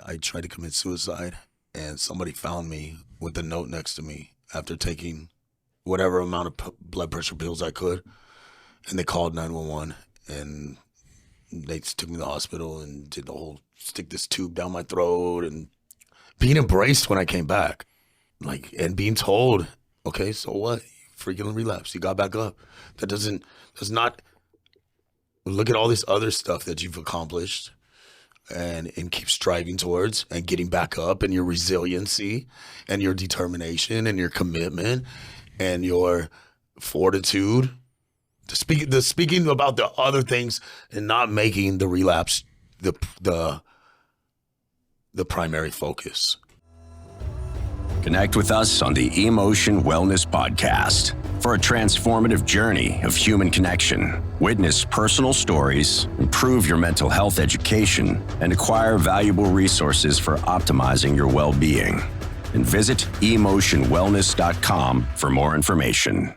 I tried to commit suicide, and somebody found me with a note next to me after taking whatever amount of blood pressure pills I could, and they called 911, and they took me to the hospital and did the whole stick this tube down my throat, and being embraced when I came back, like, and being told, okay, so what? You freaking relapsed. You got back up. Does not look at all this other stuff that you've accomplished and keep striving towards and getting back up, and your resiliency and your determination and your commitment and your fortitude. Speaking about the other things and not making the relapse the primary focus. Connect with us on the Emotion Wellness Podcast for a transformative journey of human connection. Witness personal stories, improve your mental health education, and acquire valuable resources for optimizing your well-being. And visit emotionwellness.com for more information.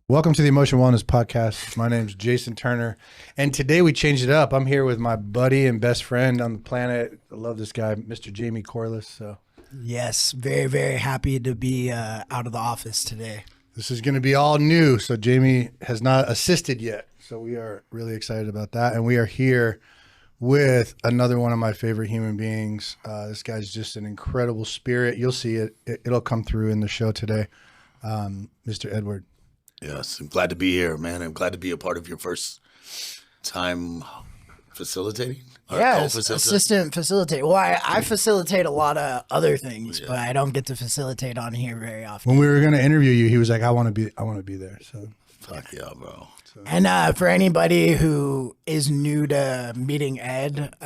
Welcome to the Emotion Wellness Podcast. My name's Jason Turner, and today we changed it up. I'm here with my buddy and best friend on the planet. I love this guy, Mr. Jamie Corliss. So, yes, very, very happy to be out of the office today. This is going to be all new, so Jamie has not assisted yet. So we are really excited about that, and we are here with another one of my favorite human beings. This guy's just an incredible spirit. You'll see it. It'll come through in the show today, Mr. Edward. Yes, I'm glad to be here, man. I'm glad to be a part of your first time facilitating. Yeah, assistant facilitator. Well, I facilitate a lot of other things, but I don't get to facilitate on here very often. When we were going to interview you, he was like, I want to be there. So fuck yeah, bro. So. And for anybody who is new to meeting Ed,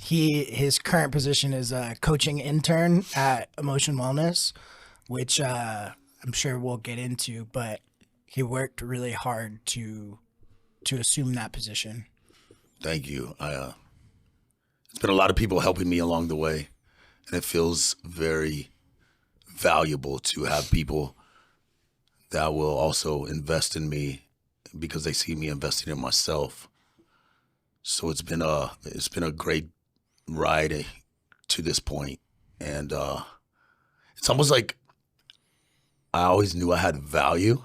his current position is a coaching intern at Emotion Wellness, which I'm sure we'll get into, but he worked really hard to assume that position. Thank you. There's been a lot of people helping me along the way, and it feels very valuable to have people that will also invest in me because they see me investing in myself. So it's been a great ride to this point, and it's almost like I always knew I had value,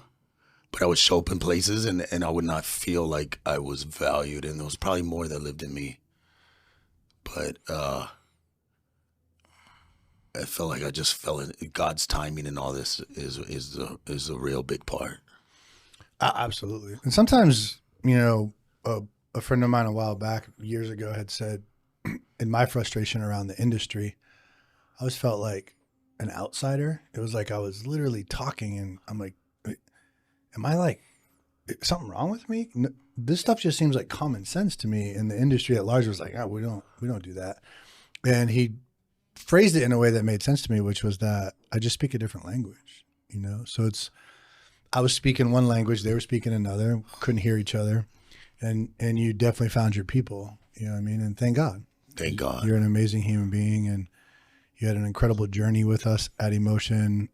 but I would show up in places and I would not feel like I was valued, and there was probably more that lived in me. But I felt like I just fell in God's timing, and all this is a real big part. Absolutely. And sometimes, a friend of mine a while back, years ago, had said, in my frustration around the industry, I always felt like an outsider. It was like I was literally talking, and I'm like, am I like, something wrong with me? No, this stuff just seems like common sense to me. And the industry at large was like, oh, we don't do that. And he phrased it in a way that made sense to me, which was that I just speak a different language, So I was speaking one language, they were speaking another, couldn't hear each other. And you definitely found your people, you know what I mean? And thank God. Thank God. You're an amazing human being, and you had an incredible journey with us at Emotion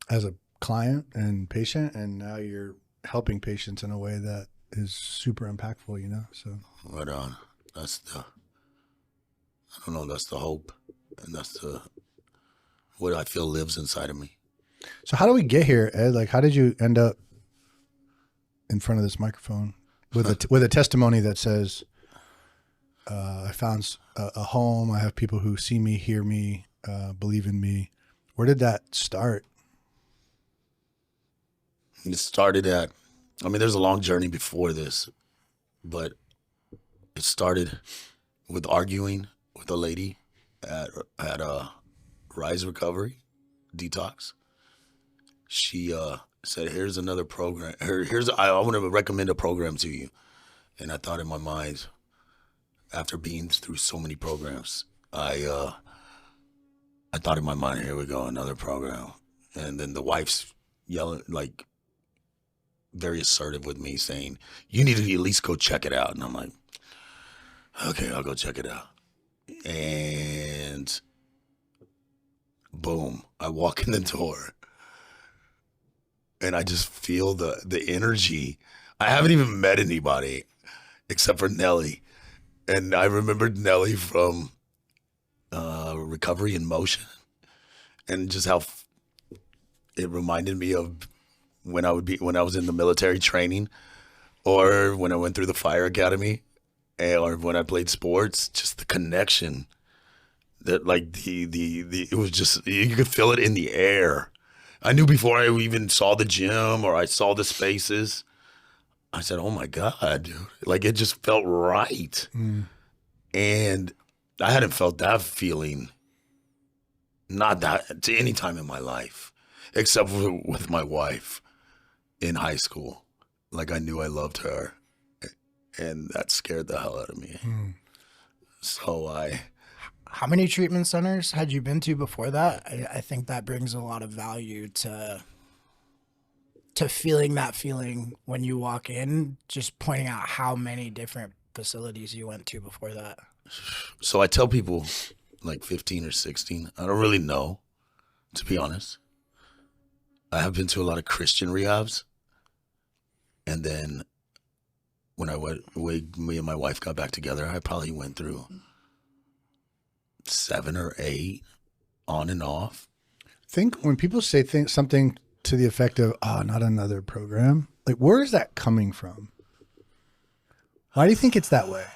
as a client and patient, and now you're helping patients in a way that is super impactful, So Right on. That's the hope, and that's what I feel lives inside of me. So how do we get here, Ed? Like, how did you end up in front of this microphone with a testimony that says, I found a home. I have people who see me, hear me, believe in me. Where did that start? It started there's a long journey before this, but it started with arguing with a lady at a Rise Recovery Detox. She said, here's another program. I want to recommend a program to you. And I thought in my mind, after being through so many programs, I thought in my mind, here we go, another program. And then the wife's yelling, like, very assertive with me, saying, you need to at least go check it out. And I'm like, okay, I'll go check it out. And boom, I walk in the door, and I just feel the energy. I haven't even met anybody except for Nelly. And I remembered Nelly from Recovery in Motion, and just how it reminded me of when I was in the military training, or when I went through the fire academy, or when I played sports. Just the connection that, like, the it was just, you could feel it in the air. I knew before I even saw the gym or I saw the spaces. I said, "Oh my God, dude!" Like, it just felt right, and I hadn't felt that feeling, not that to any time in my life, except for with my wife in high school. Like, I knew I loved her, and that scared the hell out of me. So How many treatment centers had you been to before that? I think that brings a lot of value to feeling that feeling when you walk in, just pointing out how many different facilities you went to before that. So I tell people like 15 or 16. I don't really know, to be honest. I have been to a lot of Christian rehabs. And then when me and my wife got back together, I probably went through 7 or 8 on and off. Think when people say something to the effect of, "Oh, not another program," like, where is that coming from? Why do you think it's that way?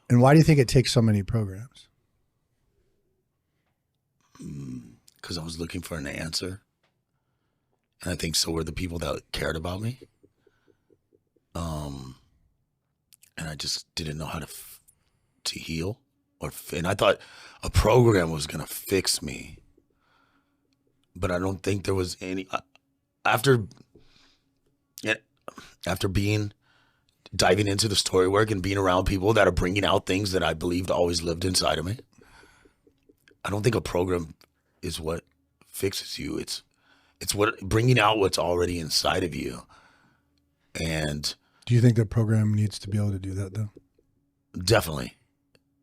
And why do you think it takes so many programs? Because I was looking for an answer. And I think so were the people that cared about me. And I just didn't know how to heal. And I thought a program was going to fix me. But I don't think there was any... After diving into the story work and being around people that are bringing out things that I believed always lived inside of me, I don't think a program is what fixes you. It's what bringing out what's already inside of you. And do you think the program needs to be able to do that, though? Definitely,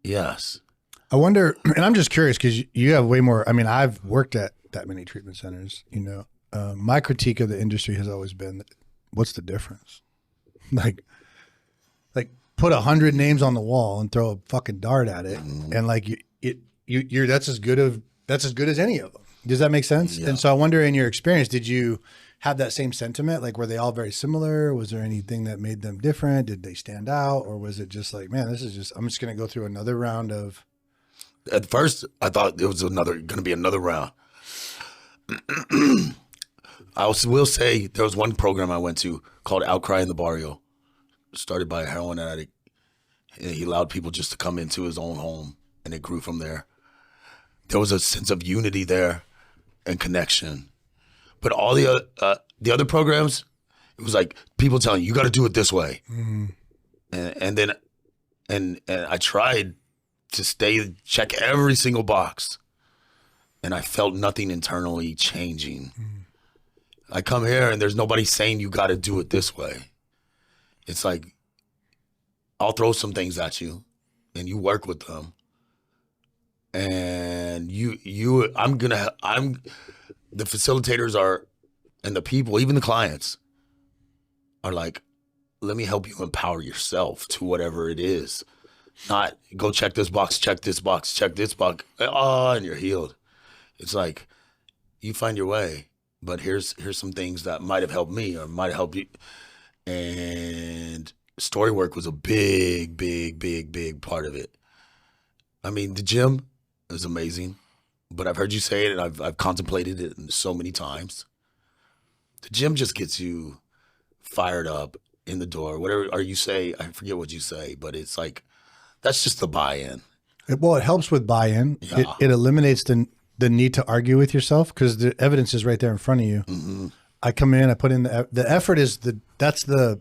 yes. I wonder, and I'm just curious because you have way more. I mean, I've worked at that many treatment centers. You know, my critique of the industry has always been, what's the difference? Like put 100 names on the wall and throw a fucking dart at it, and like you're that's as good as any of them. Does that make sense? Yeah. And so I wonder, in your experience, did you have that same sentiment? Like, were they all very similar? Was there anything that made them different? Did they stand out, or was it just like, man, I'm just going to go through another round of? At first, I thought it was going to be another round. I will say there was one program I went to called Outcry in the Barrio, started by a heroin addict. And he allowed people just to come into his own home, and it grew from there. There was a sense of unity there and connection. But all the other programs, it was like people telling you got to do it this way. And I tried to check every single box, and I felt nothing internally changing. I come here and there's nobody saying you got to do it this way. It's like, I'll throw some things at you and you work with them. And the facilitators are, and the people, even the clients are like, let me help you empower yourself to whatever it is. Not go check this box, check this box, check this box. Oh, and you're healed. It's like, you find your way, but here's some things that might have helped me or might have helped you. And story work was a big, big, big, big part of it. I mean, the gym is amazing, but I've heard you say it and I've contemplated it so many times. The gym just gets you fired up in the door. Whatever, or you say, I forget what you say, but it's like, that's just the buy-in. Well, it helps with buy-in. Yeah. It eliminates the need to argue with yourself because the evidence is right there in front of you. Mm-hmm. I come in, I put in the effort is that's the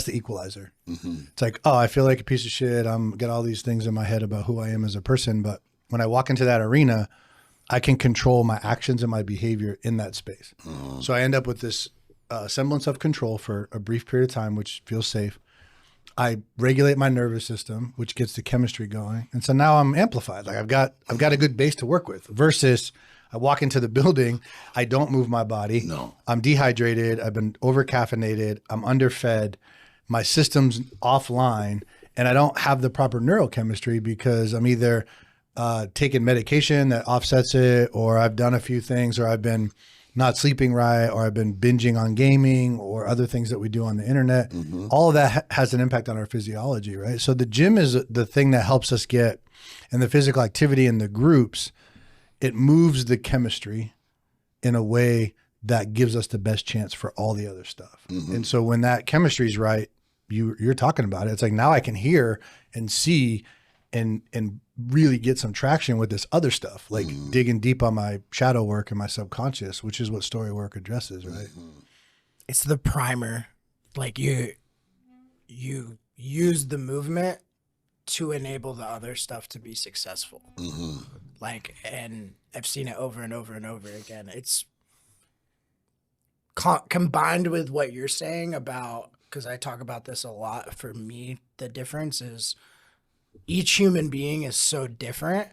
equalizer. Mm-hmm. It's like, oh, I feel like a piece of shit. I'm got all these things in my head about who I am as a person, but when I walk into that arena, I can control my actions and my behavior in that space. Mm-hmm. So I end up with this semblance of control for a brief period of time, which feels safe. I regulate my nervous system, which gets the chemistry going, and so now I'm amplified. Like I've got a good base to work with. Versus, I walk into the building, I don't move my body. No. I'm dehydrated. I've been over caffeinated. I'm underfed. My system's offline, and I don't have the proper neurochemistry because I'm either taking medication that offsets it, or I've done a few things, or I've been not sleeping right, or I've been binging on gaming or other things that we do on the internet. All of that has an impact on our physiology, right? So the gym is the thing that helps us get, and the physical activity in the groups, it moves the chemistry in a way that gives us the best chance for all the other stuff. And so when that chemistry is right, you're talking about it. It's like, now I can hear and see and really get some traction with this other stuff, like digging deep on my shadow work and my subconscious, which is what story work addresses, right? It's the primer. Like you use the movement to enable the other stuff to be successful. Like, and I've seen it over and over and over again. It's combined with what you're saying about, because I talk about this a lot. For me, the difference is each human being is so different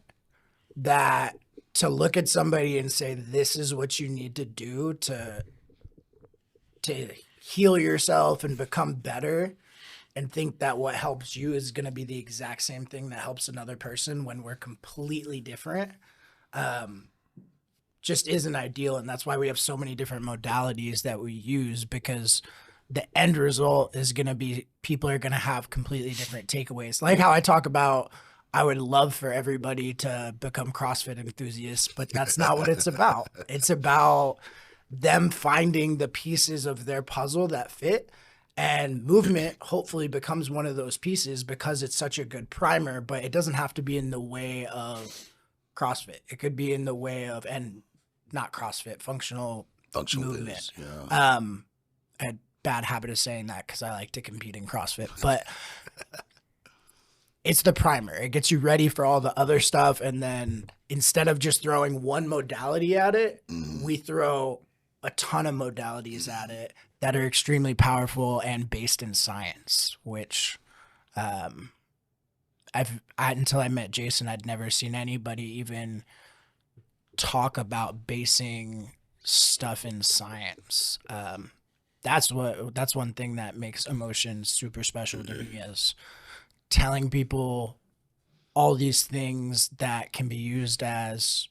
that to look at somebody and say, this is what you need to do to heal yourself and become better, and think that what helps you is going to be the exact same thing that helps another person when we're completely different, just isn't ideal. And that's why we have so many different modalities that we use, because the end result is going to be, people are going to have completely different takeaways. Like how I talk about, I would love for everybody to become CrossFit enthusiasts, but that's not what it's about. It's about them finding the pieces of their puzzle that fit. And movement hopefully becomes one of those pieces because it's such a good primer, but it doesn't have to be in the way of CrossFit. It could be in the way of, and not CrossFit, functional movement. Yeah. I had bad habit of saying that because I like to compete in CrossFit, but it's the primer. It gets you ready for all the other stuff. And then instead of just throwing one modality at it, we throw a ton of modalities at it that are extremely powerful and based in science, which until I met Jason, I'd never seen anybody even talk about basing stuff in science. That's one thing that makes emotion super special to me, is telling people all these things that can be used as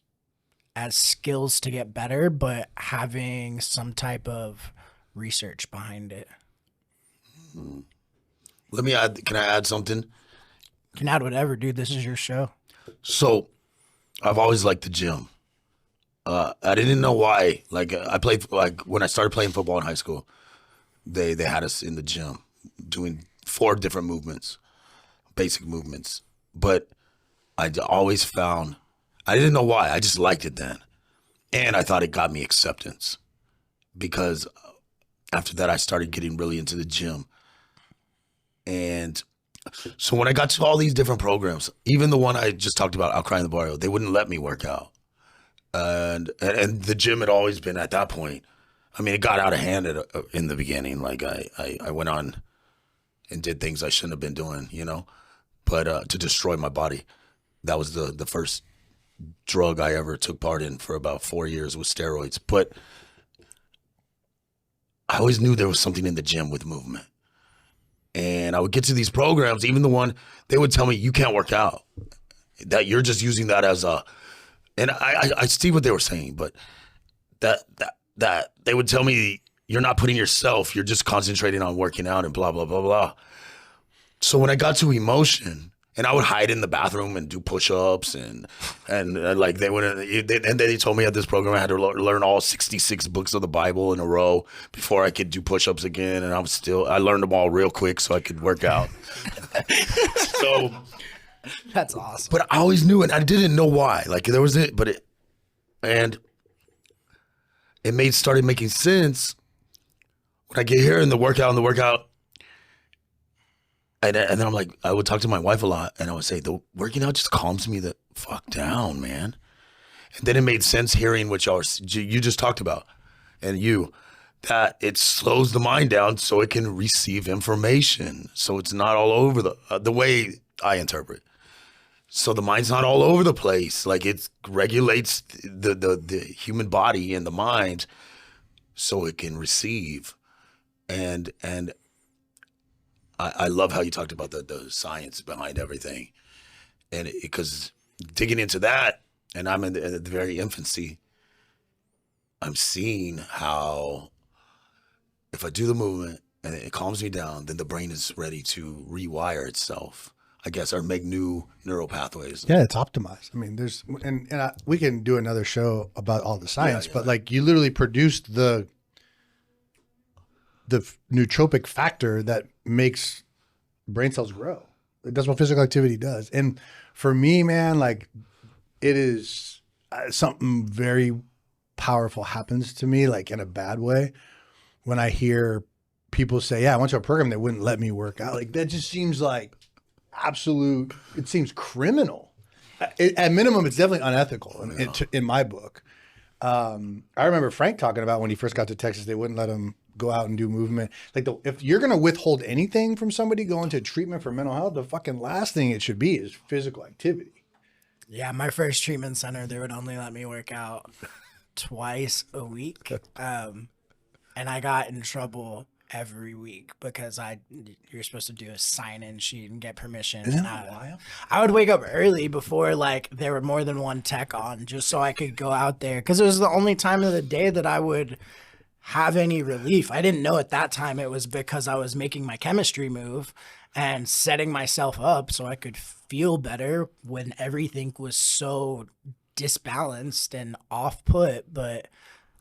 skills to get better, but having some type of research behind it. Let me add, can I add something? You can add whatever, dude. This is your show. So I've always liked the gym. I didn't know why. Like I played, like when I started playing football in high school, they had us in the gym doing 4 different movements, basic movements. But I always found, I didn't know why. I just liked it then. And I thought it got me acceptance, because after that, I started getting really into the gym. And so when I got to all these different programs, even the one I just talked about, I'll Cry in the Barrio, they wouldn't let me work out. And the gym had always been, at that point, I mean, it got out of hand in the beginning. Like I went on and did things I shouldn't have been doing, you know, but to destroy my body. That was the first drug I ever took part in for about 4 years, was steroids. But I always knew there was something in the gym with movement. And I would get to these programs, even the one, they would tell me, you can't work out. That you're just using that as a, and I see what they were saying, but that they would tell me, you're not putting yourself, you're just concentrating on working out and blah, blah, blah, blah. So when I got to emotion, and I would hide in the bathroom and do push-ups and like they would, and then they told me at this program I had to learn all 66 books of the Bible in a row before I could do push-ups again. And I learned them all real quick so I could work out. So that's awesome. But I always knew it. I didn't know why. Like there was it, but it started making sense when I get here in the workout. And then I'm like, I would talk to my wife a lot, and I would say, the working out just calms me the fuck down, man. And then it made sense hearing what you just talked about, and that it slows the mind down so it can receive information, so it's not all over the way I interpret. So the mind's not all over the place. Like it regulates the human body and the mind so it can receive. And I love how you talked about the science behind everything. And because digging into that, and I'm at the very infancy, I'm seeing how if I do the movement and it calms me down, then the brain is ready to rewire itself, I guess, or make new neural pathways. Yeah, it's optimized. I mean, we can do another show about all the science, but like you literally produced the nootropic factor that makes brain cells grow. That's what physical activity does. And for me, man, like it is something very powerful happens to me, like in a bad way, when I hear people say, yeah, I went to a program that wouldn't let me work out. Like that just seems like it seems criminal. At minimum, it's definitely unethical in my book. I remember Frank talking about when he first got to Texas, they wouldn't let him go out and do movement. Like if you're going to withhold anything from somebody going to treatment for mental health, the fucking last thing it should be is physical activity. Yeah, my first treatment center, they would only let me work out twice a week. And I got in trouble every week because you're supposed to do a sign-in sheet and get permission. Isn't that wild? I would wake up early before like there were more than one tech on, just so I could go out there, because it was the only time of the day that I would have any relief. I didn't know at that time it was because I was making my chemistry move and setting myself up so I could feel better when everything was so disbalanced and off put. But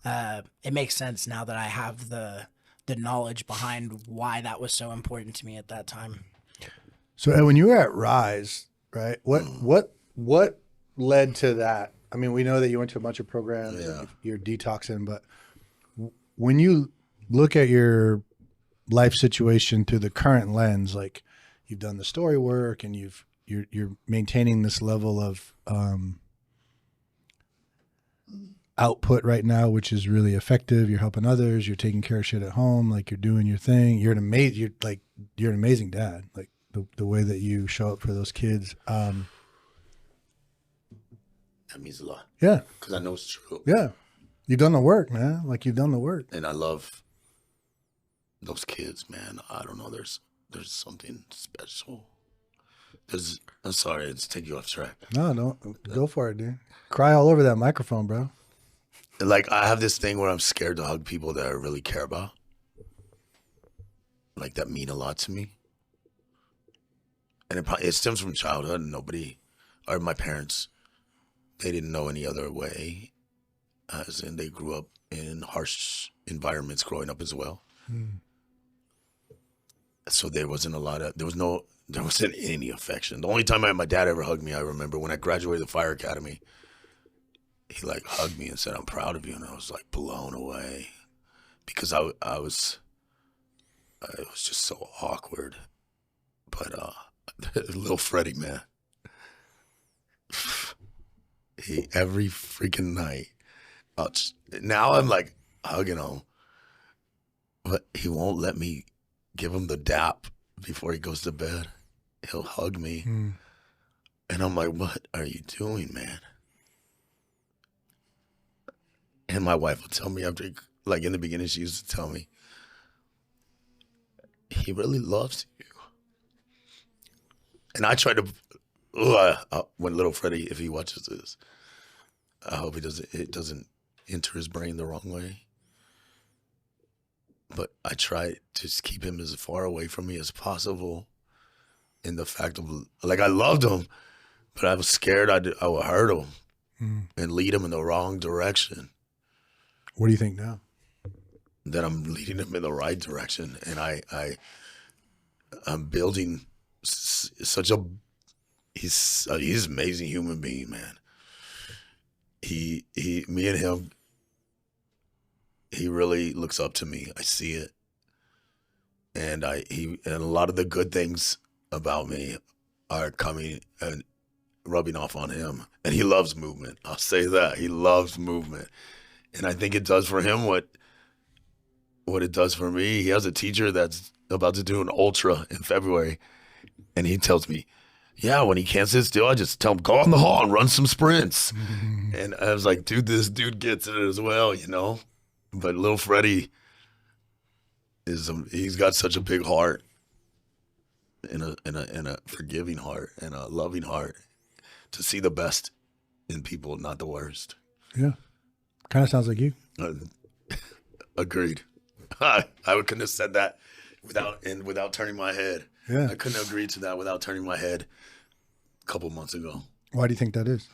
it makes sense now that I have the knowledge behind why that was so important to me at that time. So Ed, when you were at Rise, right? What led to that? I mean, we know that you went to a bunch of programs, you're detoxing, but when you look at your life situation through the current lens, like you've done the story work and you're maintaining this level of output right now, which is really effective. You're helping others. You're taking care of shit at home. Like you're doing your thing. You're an amazing dad. Like the way that you show up for those kids. That means a lot. Yeah. Because I know it's true. Yeah. You've done the work, man. Like you've done the work. And I love those kids, man. I don't know. There's something special. I'm sorry, it's take you off track. No, don't go for it, dude. Cry all over that microphone, bro. Like I have this thing where I'm scared to hug people that I really care about. Like that mean a lot to me. And it stems from childhood. My parents, they didn't know any other way. As in they grew up in harsh environments growing up as well. So there wasn't any affection. The only time my dad ever hugged me, I remember when I graduated the fire academy, he like hugged me and said, "I'm proud of you." And I was like blown away because I was just so awkward. But little Freddie, man, every freaking night, now I'm like hugging him, but he won't let me give him the dap before he goes to bed. He'll hug me. And I'm like, what are you doing, man? And my wife will tell me after, like in the beginning, she used to tell me, he really loves you. And I try to, when little Freddie, if he watches this, I hope it doesn't enter his brain the wrong way. But I try to just keep him as far away from me as possible. In the fact of, like, I loved him, but I was scared I would hurt him and lead him in the wrong direction. What do you think now? That I'm leading him in the right direction, and I'm building such a. He's an amazing human being, man. Me and him. He really looks up to me. I see it, and a lot of the good things about me are coming and rubbing off on him. And he loves movement. I'll say that. He loves movement. And I think it does for him what it does for me. He has a teacher that's about to do an ultra in February. And he tells me, yeah, when he can't sit still, I just tell him, go on the hall and run some sprints. And I was like, dude, this dude gets it as well, you know? But little Freddie he's got such a big heart and a forgiving heart and a loving heart to see the best in people, not the worst. Yeah. Kind of sounds like you. Agreed. I couldn't have said that without turning my head. Yeah. I couldn't agree to that without turning my head a couple months ago. Why do you think that is?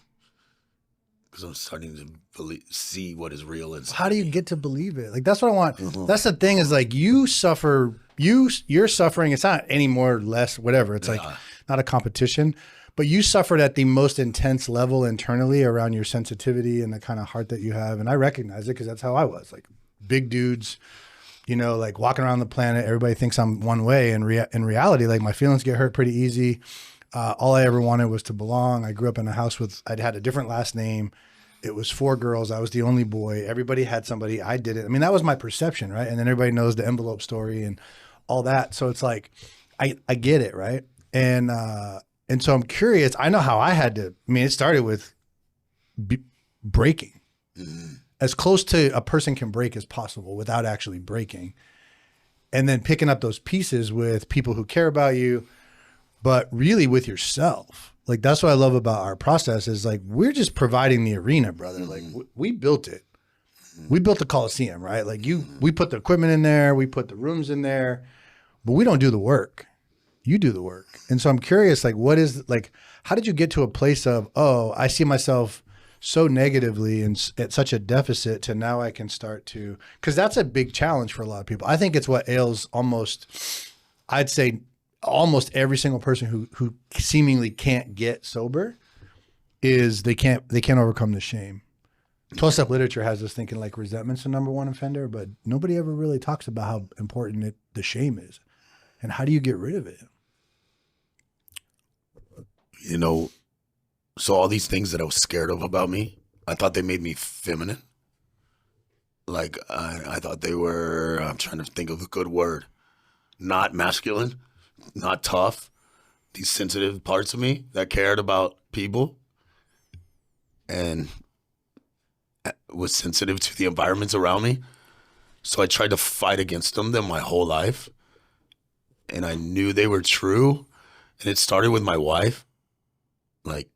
Because I'm starting to see what is real inside. How do you get to believe it? Like, that's what I want. Mm-hmm. That's the thing is like you suffer, you're suffering. It's not any more or less, whatever. It's like not a competition, but you suffered at the most intense level internally around your sensitivity and the kind of heart that you have. And I recognize it because that's how I was. Like big dudes, you know, like walking around the planet, everybody thinks I'm one way. And in reality, like my feelings get hurt pretty easy. All I ever wanted was to belong. I grew up in a house I'd had a different last name. It was 4 girls. I was the only boy. Everybody had somebody. I did it. I mean, that was my perception, right? And then everybody knows the envelope story and all that. So it's like, I get it, right? And so I'm curious. I know how I had to, I mean, it started with breaking. Mm-hmm. As close to a person can break as possible without actually breaking. And then picking up those pieces with people who care about you, but really with yourself. Like, that's what I love about our process is like, we're just providing the arena, brother. Like we built it. We built the Coliseum, right? Like we put the equipment in there, we put the rooms in there, but we don't do the work. You do the work. And so I'm curious, like, how did you get to a place of, oh, I see myself so negatively and at such a deficit to now I can start to, because that's a big challenge for a lot of people. I think it's what ails I'd say almost every single person who seemingly can't get sober is they can't overcome the shame. 12-step literature has us thinking like resentment's the number one offender, but nobody ever really talks about how important the shame is. And how do you get rid of it? You know, so all these things that I was scared of about me, I thought they made me feminine. Like I thought they were, I'm trying to think of a good word, not masculine, not tough. These sensitive parts of me that cared about people and was sensitive to the environments around me. So I tried to fight against them my whole life. And I knew they were true. And it started with my wife. Like,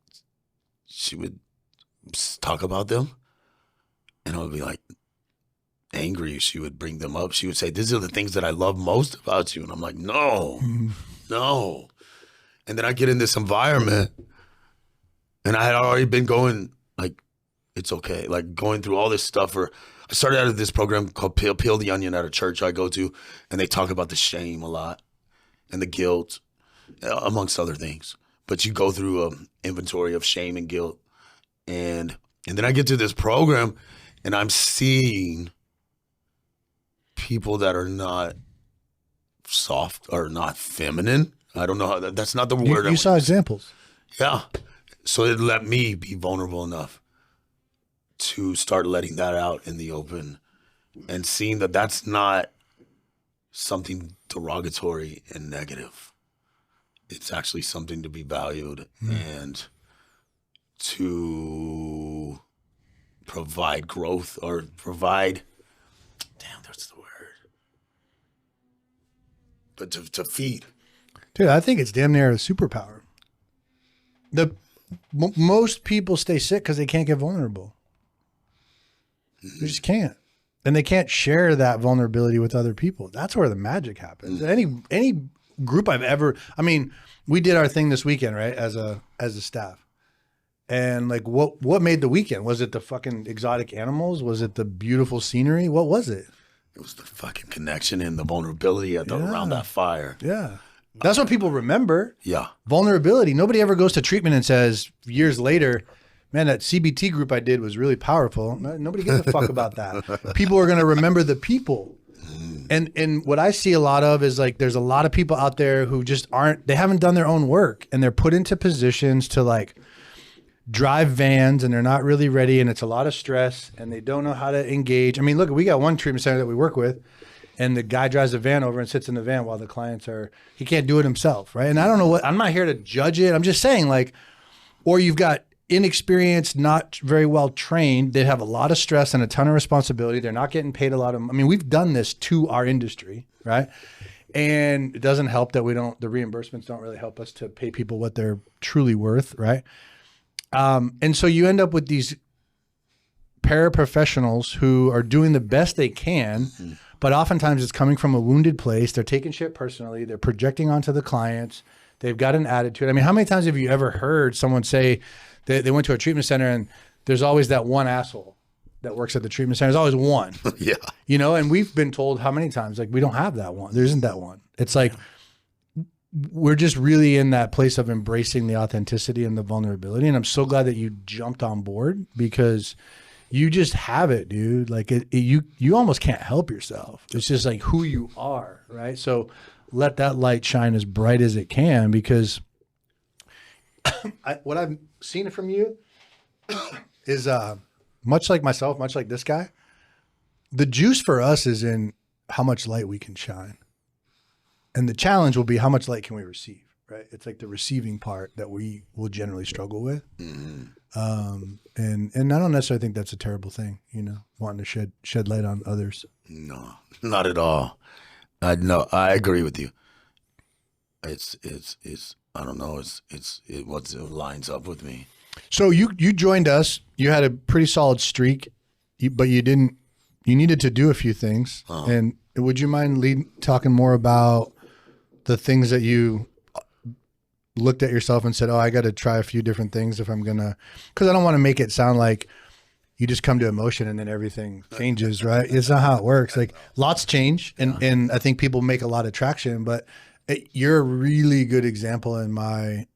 she would talk about them. And I would be like angry. She would bring them up. She would say, these are the things that I love most about you. And I'm like, no. And then I get in this environment. And I had already been going, like, it's okay. Like, going through all this stuff. Or I started out of this program called Peel the Onion at a church I go to. And they talk about the shame a lot. And the guilt, amongst other things. But you go through an inventory of shame and guilt. And then I get to this program, and I'm seeing people that are not soft or not feminine. I don't know how that's not the word. You saw examples. Yeah. So it let me be vulnerable enough to start letting that out in the open and seeing that that's not something derogatory and negative. It's actually something to be valued and to provide growth or provide, that's the word. But to feed. Dude, I think it's damn near a superpower. Most people stay sick because they can't get vulnerable. They just can't. And they can't share that vulnerability with other people. That's where the magic happens. Any group we did our thing this weekend, right? As a staff. And like, what made the weekend? Was it the fucking exotic animals? Was it the beautiful scenery? What was it? It was the fucking connection and the vulnerability around that fire. Yeah. That's what people remember. Yeah. Vulnerability. Nobody ever goes to treatment and says years later, man, that CBT group I did was really powerful. Nobody gives a fuck about that. People are going to remember the people. And what I see a lot of is like, there's a lot of people out there who just they haven't done their own work, and they're put into positions to like drive vans, and they're not really ready. And it's a lot of stress, and they don't know how to engage. I mean, look, we got one treatment center that we work with, and the guy drives the van over and sits in the van while the clients are, he can't do it himself, right? And I don't know what, I'm not here to judge it. I'm just saying, like, or you've got inexperienced, not very well trained. They have a lot of stress and a ton of responsibility. They're not getting paid a lot of, I mean, we've done this to our industry, right? And it doesn't help that the reimbursements don't really help us to pay people what they're truly worth, right? And so you end up with these paraprofessionals who are doing the best they can, but oftentimes it's coming from a wounded place. They're taking shit personally. They're projecting onto the clients. They've got an attitude. I mean, how many times have you ever heard someone say they went to a treatment center and there's always that one asshole that works at the treatment center? There's always one. Yeah. You know, and we've been told how many times, like, we don't have that one. There isn't that one. It's like, we're just really in that place of embracing the authenticity and the vulnerability. And I'm so glad that you jumped on board, because you just have it, dude. Like, you almost can't help yourself. It's just like who you are, right? So let that light shine as bright as it can, because what I've seen from you is much like myself, much like this guy, the juice for us is in how much light we can shine. And the challenge will be how much light can we receive, right? It's like the receiving part that we will generally struggle with. And I don't necessarily think that's a terrible thing, you know, wanting to shed light on others. No, not at all. No, I agree with you. It's I don't know. It lines up with me. So you joined us. You had a pretty solid streak, but you needed to do a few things. And would you mind talking more about the things that you looked at yourself and said, oh, I got to try a few different things if I'm going to, because I don't want to make it sound like you just come to emotion and then everything changes, right? It's not how it works. Like, lots change, and I think people make a lot of traction, but you're a really good example in my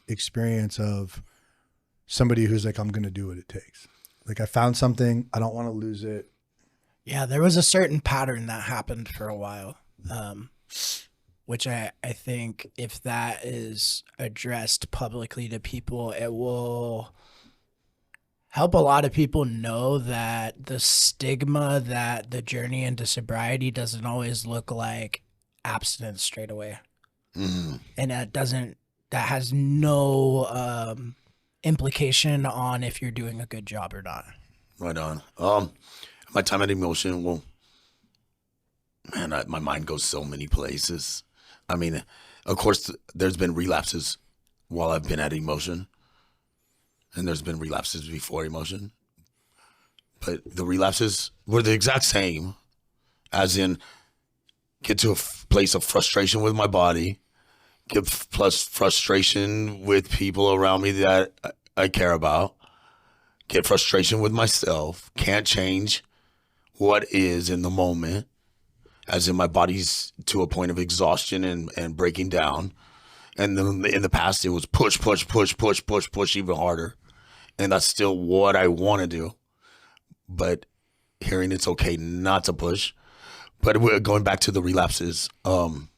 experience of somebody who's like, I'm going to do what it takes. Like, I found something, I don't want to lose it. Yeah, there was a certain pattern that happened for a while, which I think if that is addressed publicly to people, it will help a lot of people know that the stigma that the journey into sobriety doesn't always look like abstinence straight away. And that has no implication on if you're doing a good job or not. Right on. My time at Emotion, well, man, my mind goes so many places. I mean, of course, there's been relapses while I've been at Emotion, and there's been relapses before Emotion. But the relapses were the exact same, as in get to a place of frustration with my body, plus frustration with people around me that I care about, get frustration with myself, can't change what is in the moment, as in my body's to a point of exhaustion and breaking down. And then in the past, it was push even harder. And that's still what I want to do. But hearing it's okay not to push. But we're going back to the relapses. In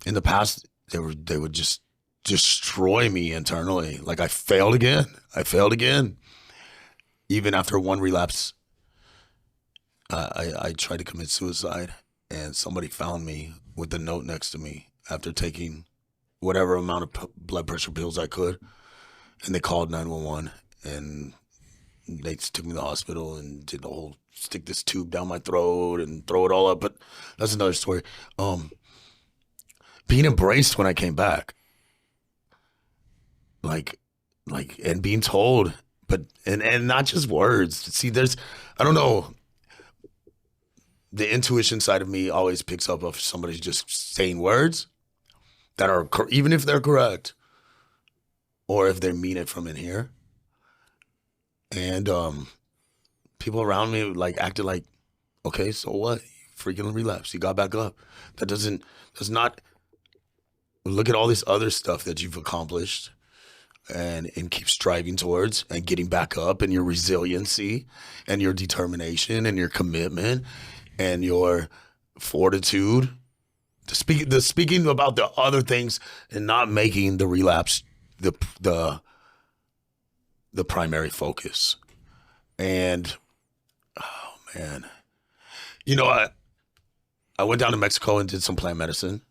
the past, they would just destroy me internally. Like, I failed again. Even after one relapse, I tried to commit suicide, and somebody found me with a note next to me after taking whatever amount of blood pressure pills I could, and they called 911, and they took me to the hospital and did the whole stick this tube down my throat and throw it all up. But that's another story. Being embraced when I came back, like, and being told, but and not just words. See, I don't know. The intuition side of me always picks up if somebody's just saying words that are, even if they're correct, or if they mean it from in here. And people around me like acted like, okay, so what? You freaking relapsed. You got back up. Does not look at all this other stuff that you've accomplished and keep striving towards and getting back up, and your resiliency and your determination and your commitment and your fortitude. Speaking about the other things and not making the relapse the primary focus. And oh man, you know, I went down to Mexico and did some plant medicine,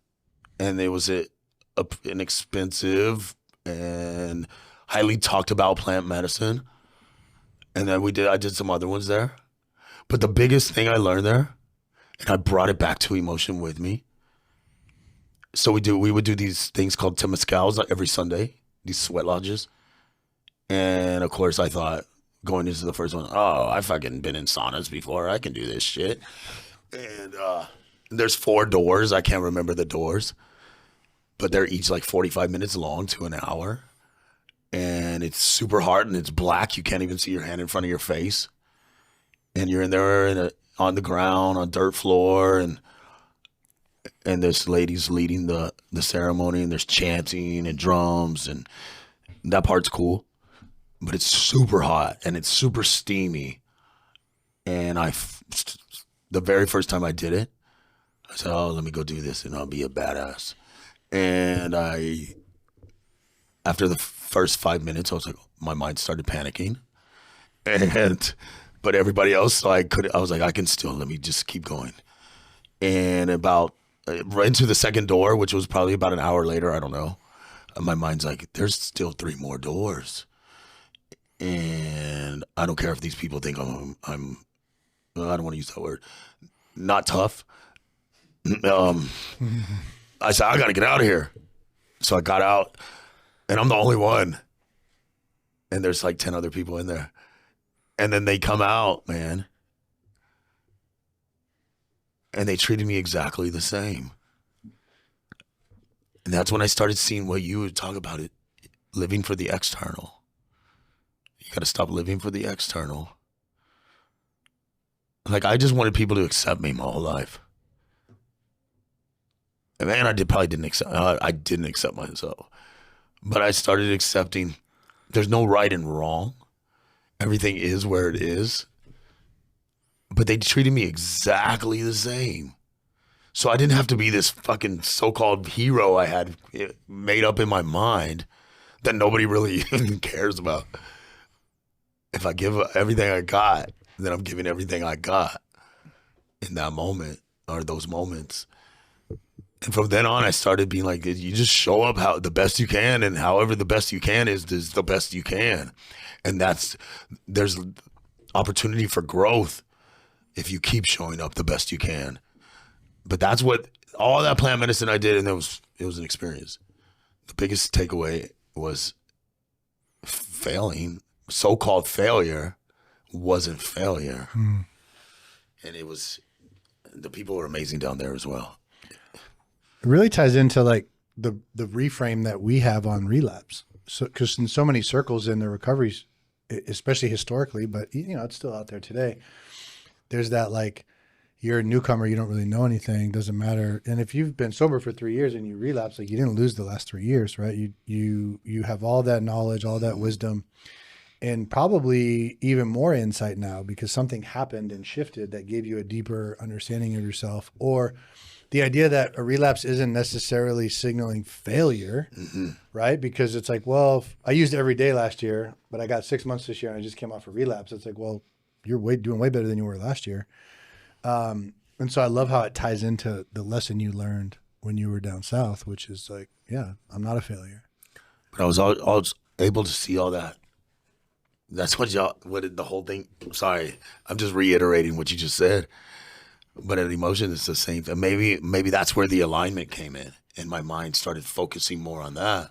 and it was inexpensive and highly talked about plant medicine. And then I did some other ones there. But the biggest thing I learned there, and I brought it back to emotion with me. So we would do these things called temazcals every Sunday, these sweat lodges. And of course I thought, going into the first one, oh, I fucking been in saunas before. I can do this shit. And there's 4 doors. I can't remember the doors, but they're each like 45 minutes long to an hour. And it's super hard and it's black. You can't even see your hand in front of your face. And you're in there on the ground, on dirt floor, and this lady's leading the ceremony, and there's chanting and drums, and that part's cool. But it's super hot and it's super steamy. And the very first time I did it, I said, oh, let me go do this and I'll be a badass. And after the first 5 minutes, I was like, my mind started panicking. But everybody else, so I was like, let me just keep going. And about right into the second door, which was probably about an hour later, I don't know. My mind's like, there's still 3 more doors. And I don't care if these people think I'm I don't want to use that word, not tough. I said, I got to get out of here. So I got out, and I'm the only one. And there's like 10 other people in there. And then they come out, man. And they treated me exactly the same. And that's when I started seeing what you would talk about, it living for the external. You got to stop living for the external. Like, I just wanted people to accept me my whole life. And man, I didn't accept myself. But I started accepting there's no right and wrong. Everything is where it is. But they treated me exactly the same. So I didn't have to be this fucking so-called hero I had made up in my mind that nobody really even cares about. If I give everything I got, then I'm giving everything I got in that moment or those moments. And from then on, I started being like, you just show up how the best you can, and however the best you can is the best you can. And there's opportunity for growth if you keep showing up the best you can. But that's what all that plant medicine I did, and it was an experience. The biggest takeaway was failing. So-called failure wasn't failure. And the people were amazing down there as well. It really ties into like the reframe that we have on relapse. So, because in so many circles in the recoveries, especially historically, but you know, it's still out there today. There's that like, you're a newcomer, you don't really know anything, doesn't matter. And if you've been sober for 3 years and you relapse, like you didn't lose the last 3 years, right? You have all that knowledge, all that wisdom, and probably even more insight now because something happened and shifted that gave you a deeper understanding of yourself. Or the idea that a relapse isn't necessarily signaling failure, right? Because it's like, well, I used every day last year, but I got 6 months this year and I just came off a relapse. It's like, well, you're doing way better than you were last year. And so I love how it ties into the lesson you learned when you were down south, which is like, yeah, I'm not a failure. But I was able to see all that. That's what the whole thing, sorry, I'm just reiterating what you just said. But at emotion, it's the same thing. Maybe that's where the alignment came in, and my mind started focusing more on that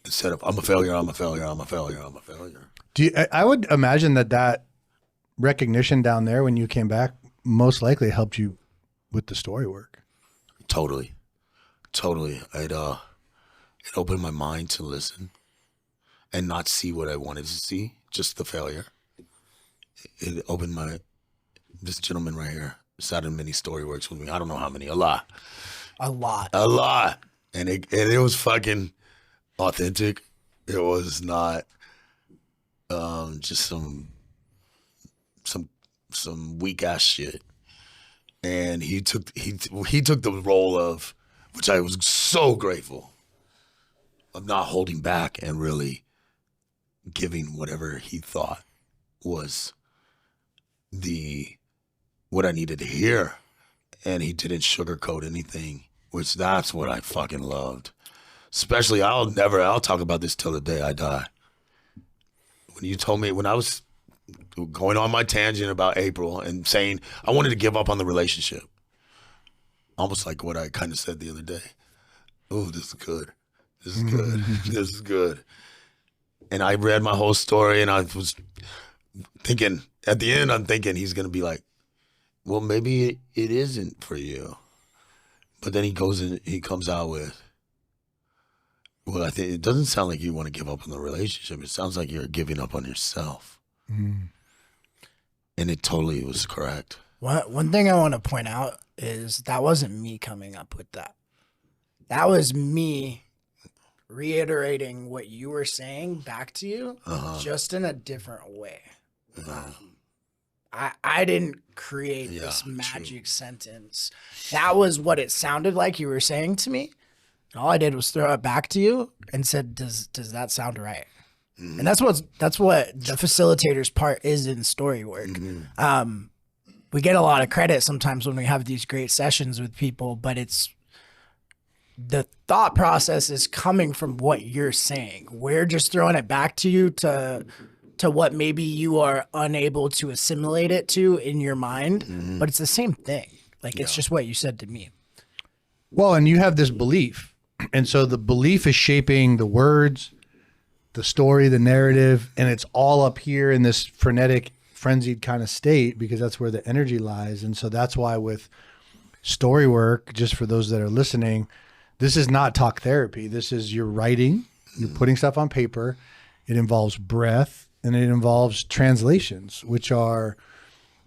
instead of I'm a failure, I'm a failure, I'm a failure, I'm a failure. I would imagine that recognition down there when you came back most likely helped you with the story work. Totally. It opened my mind to listen and not see what I wanted to see, just the failure. It opened this gentleman right here sat in many story works with me. I don't know how many, a lot. And it was fucking authentic. It was not just some weak ass shit. And he took the role of, which I was so grateful, of not holding back and really giving whatever he thought was what I needed to hear. and he didn't sugarcoat anything, which that's what I fucking loved. Especially, I'll talk about this till the day I die. When you told me, when I was going on my tangent about April and saying I wanted to give up on the relationship, almost like what I kind of said the other day. Oh, this is good. This is good. This is good. And I read my whole story, and I was thinking, at the end, I'm thinking he's going to be like, well, maybe it isn't for you. But then he comes out with, well, I think it doesn't sound like you want to give up on the relationship. It sounds like you're giving up on yourself. And it totally was correct. One thing I want to point out is that wasn't me coming up with that. That was me reiterating what you were saying back to you, just in a different way. I didn't create this magic sentence. That was what it sounded like you were saying to me. All I did was throw it back to you and said, "Does that sound right?" And that's what the facilitator's part is in story work. We get a lot of credit sometimes when we have these great sessions with people, but it's the thought process is coming from what you're saying. We're just throwing it back to you to what maybe you are unable to assimilate it to in your mind, but it's the same thing. Like, it's just what you said to me. Well, and you have this belief. And so the belief is shaping the words, the story, the narrative, and it's all up here in this frenetic, frenzied kind of state because that's where the energy lies. And so that's why with story work, just for those that are listening, this is not talk therapy. This is you're writing, you're putting stuff on paper. It involves breath and it involves translations, which are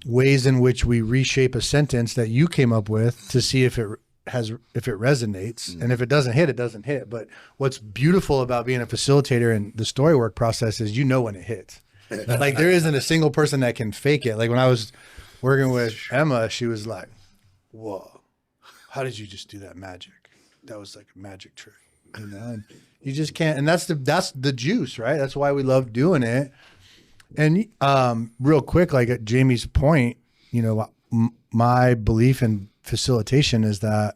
ways in which we reshape a sentence that you came up with to see if it resonates. And if it doesn't hit, it doesn't hit. But what's beautiful about being a facilitator and the story work process is you know when it hits. Like, there isn't a single person that can fake it. Like, when I was working with Emma, she was like, whoa, how did you just do that magic? That was like a magic trick, you know? And you just can't, and that's the juice, right? That's why we love doing it. And real quick, like at Jamie's point, you know, my belief in facilitation is that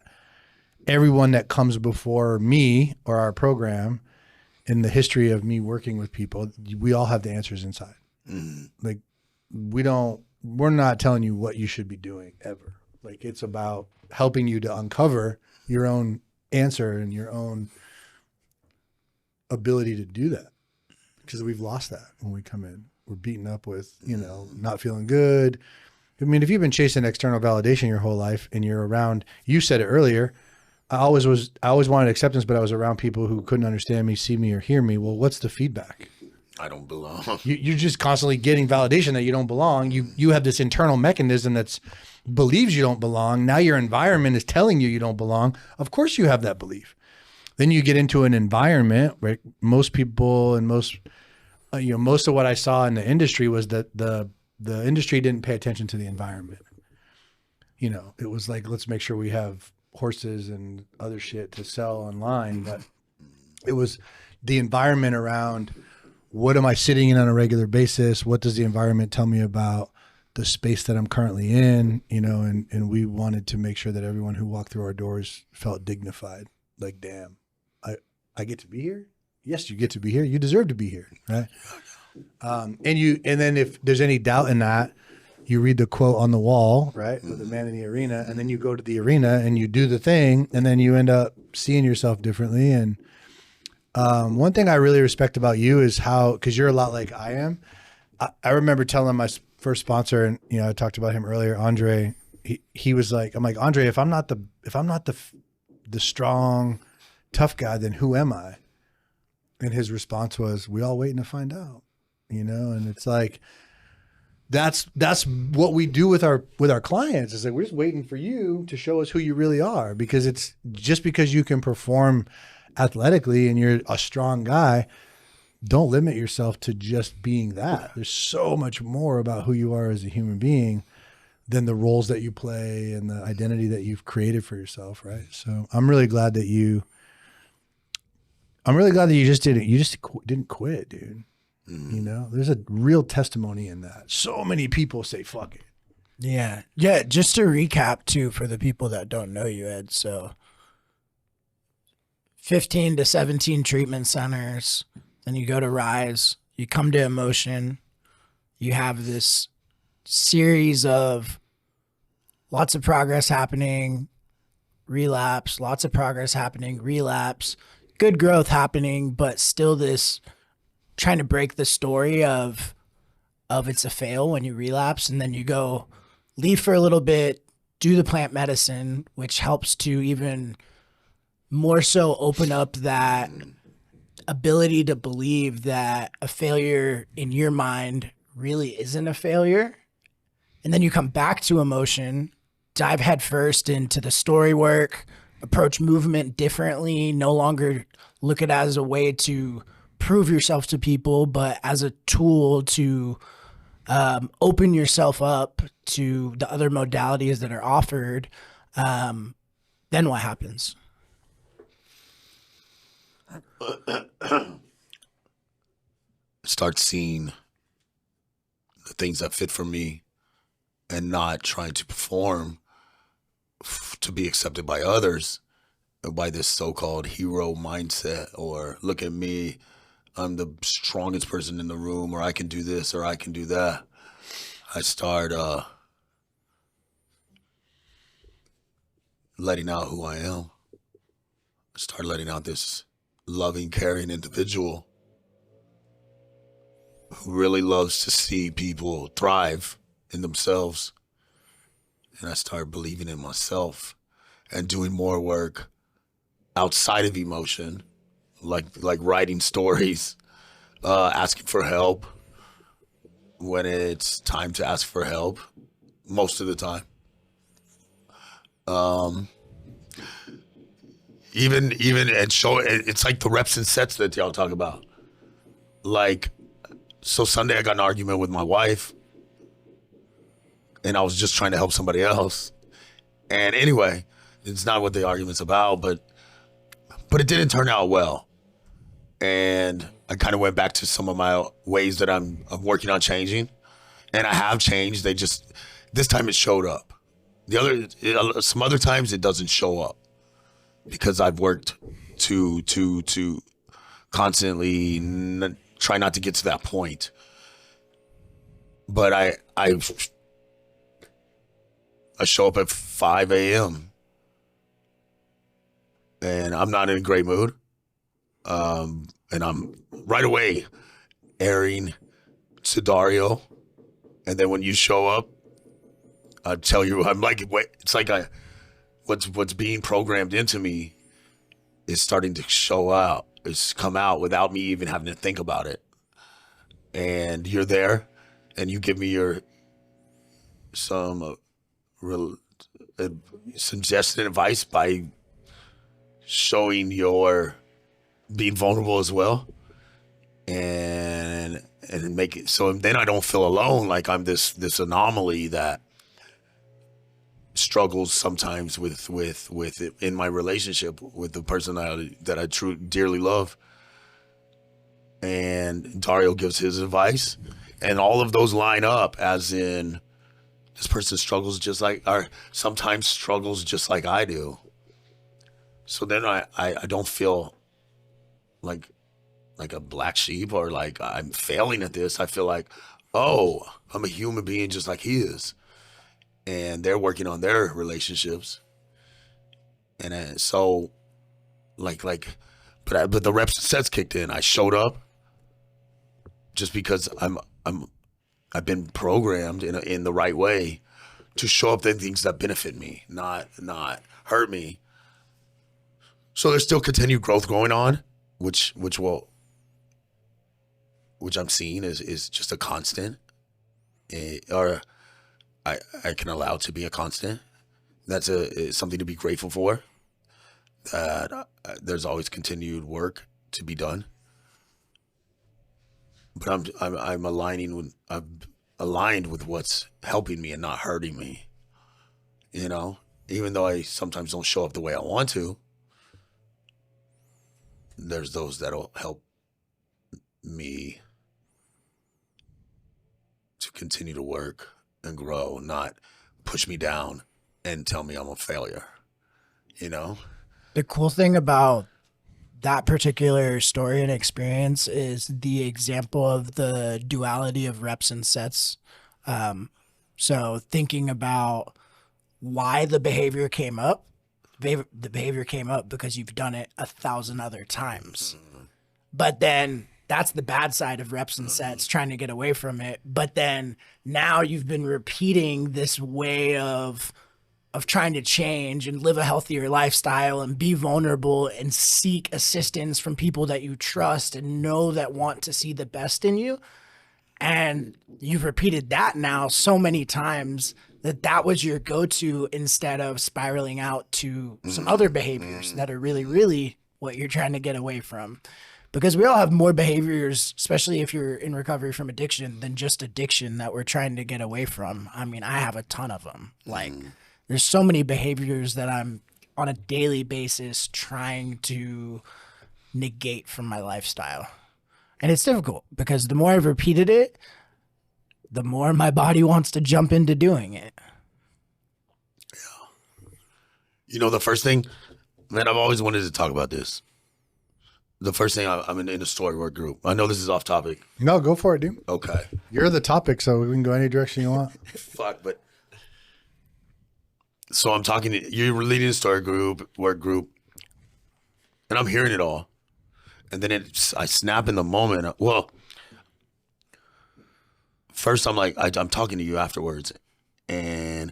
everyone that comes before me or our program in the history of me working with people, we all have the answers inside. Like, we're not telling you what you should be doing ever. Like, it's about helping you to uncover your own answer and your own ability to do that, because we've lost that when we come in. We're beaten up with, you know, not feeling good. I mean, if you've been chasing external validation your whole life and you're around, you said it earlier, I always wanted acceptance, but I was around people who couldn't understand me, see me, or hear me. Well, what's the feedback? I don't belong. You're just constantly getting validation that you don't belong. You have this internal mechanism that's believes you don't belong. Now your environment is telling you don't belong. Of course you have that belief. Then you get into an environment where most people and most of what I saw in the industry was that the industry didn't pay attention to the environment. You know, it was like, let's make sure we have horses and other shit to sell online. But it was the environment around, what am I sitting in on a regular basis? What does the environment tell me about the space that I'm currently in? You know, and we wanted to make sure that everyone who walked through our doors felt dignified. Like, damn, I get to be here? Yes, you get to be here. You deserve to be here, right? And then if there's any doubt in that, you read the quote on the wall, right, with the man in the arena, and then you go to the arena and you do the thing, and then you end up seeing yourself differently. And one thing I really respect about you is how, because you're a lot like I am. I remember telling my first sponsor, and you know, I talked about him earlier, Andre. He was like, I'm like, Andre, if I'm not the strong, tough guy, then who am I? And his response was, we all waiting to find out, you know? And it's like, that's what we do with our clients. It's like, we're just waiting for you to show us who you really are, because it's just because you can perform athletically and you're a strong guy, don't limit yourself to just being that. There's so much more about who you are as a human being than the roles that you play and the identity that you've created for yourself. Right. So I'm really glad that you just didn't quit, dude. You know, there's a real testimony in that. So many people say, fuck it. Yeah. Yeah. Just to recap, too, for the people that don't know you, Ed. So 15 to 17 treatment centers. Then you go to Rise. You come to Emotion. You have this series of lots of progress happening, relapse, lots of progress happening, relapse, good growth happening, but still this trying to break the story of it's a fail when you relapse, and then you go leave for a little bit, do the plant medicine, which helps to even more so open up that ability to believe that a failure in your mind really isn't a failure. And then you come back to Emotion, dive headfirst into the story work, approach movement differently, no longer look at it as a way to prove yourself to people, but as a tool to open yourself up to the other modalities that are offered. Then what happens? Start seeing the things that fit for me and not trying to perform to be accepted by others, by this so-called hero mindset, or look at me, I'm the strongest person in the room, or I can do this or I can do that. I start letting out who I am. I start letting out this loving, caring individual who really loves to see people thrive in themselves. And I started believing in myself and doing more work outside of Emotion, like writing stories, asking for help when it's time to ask for help, most of the time. Even and show it's like the reps and sets that y'all talk about. Like, so Sunday I got in an argument with my wife, and I was just trying to help somebody else. And anyway, it's not what the argument's about, but it didn't turn out well. And I kind of went back to some of my ways that I'm working on changing, and I have changed. They just, this time it showed up. Some other times it doesn't show up because I've worked to constantly try not to get to that point. But I show up at 5 a.m. and I'm not in a great mood. And I'm right away airing to Dario. And then when you show up, I tell you, I'm like, it's like what's being programmed into me is starting to show out. It's come out without me even having to think about it. And you're there, and you give me some suggested advice by showing your being vulnerable as well, and make it so then I don't feel alone, like I'm this anomaly that struggles sometimes with in my relationship with the person that I dearly love. And Dario gives his advice, and all of those line up, as in this person struggles just like, or sometimes struggles just like I do. So then I don't feel like a black sheep or like I'm failing at this. I feel like, oh, I'm a human being just like he is, and they're working on their relationships. And so but the reps and sets kicked in. I showed up just because I've been programmed in the right way to show up the things that benefit me, not hurt me. So there's still continued growth going on, which I'm seeing is just a constant, or I can allow to be a constant. That's something to be grateful for. That there's always continued work to be done. But I'm aligned with what's helping me and not hurting me. You know, even though I sometimes don't show up the way I want to, there's those that'll help me to continue to work and grow, not push me down and tell me I'm a failure, you know? The cool thing about that particular story and experience is the example of the duality of reps and sets. So thinking about why the behavior came up, the behavior came up because you've done it 1,000 other times. But then that's the bad side of reps and sets, trying to get away from it. But then now you've been repeating this way of trying to change and live a healthier lifestyle and be vulnerable and seek assistance from people that you trust and know that want to see the best in you. And you've repeated that now so many times that was your go-to instead of spiraling out to some other behaviors that are really, really what you're trying to get away from. Because we all have more behaviors, especially if you're in recovery from addiction, than just addiction that we're trying to get away from. I mean, I have a ton of them. Like, there's so many behaviors that I'm on a daily basis trying to negate from my lifestyle. And it's difficult because the more I've repeated it, the more my body wants to jump into doing it. Yeah. You know, the first thing, man, I've always wanted to talk about this. The first thing, I'm in a story work group. I know this is off topic. No, go for it, dude. Okay. You're the topic, so we can go any direction you want. Fuck, but. So I'm talking to you, were leading a story group, work group, and I'm hearing it all. And then I snap in the moment. Well, first I'm like, I'm talking to you afterwards. And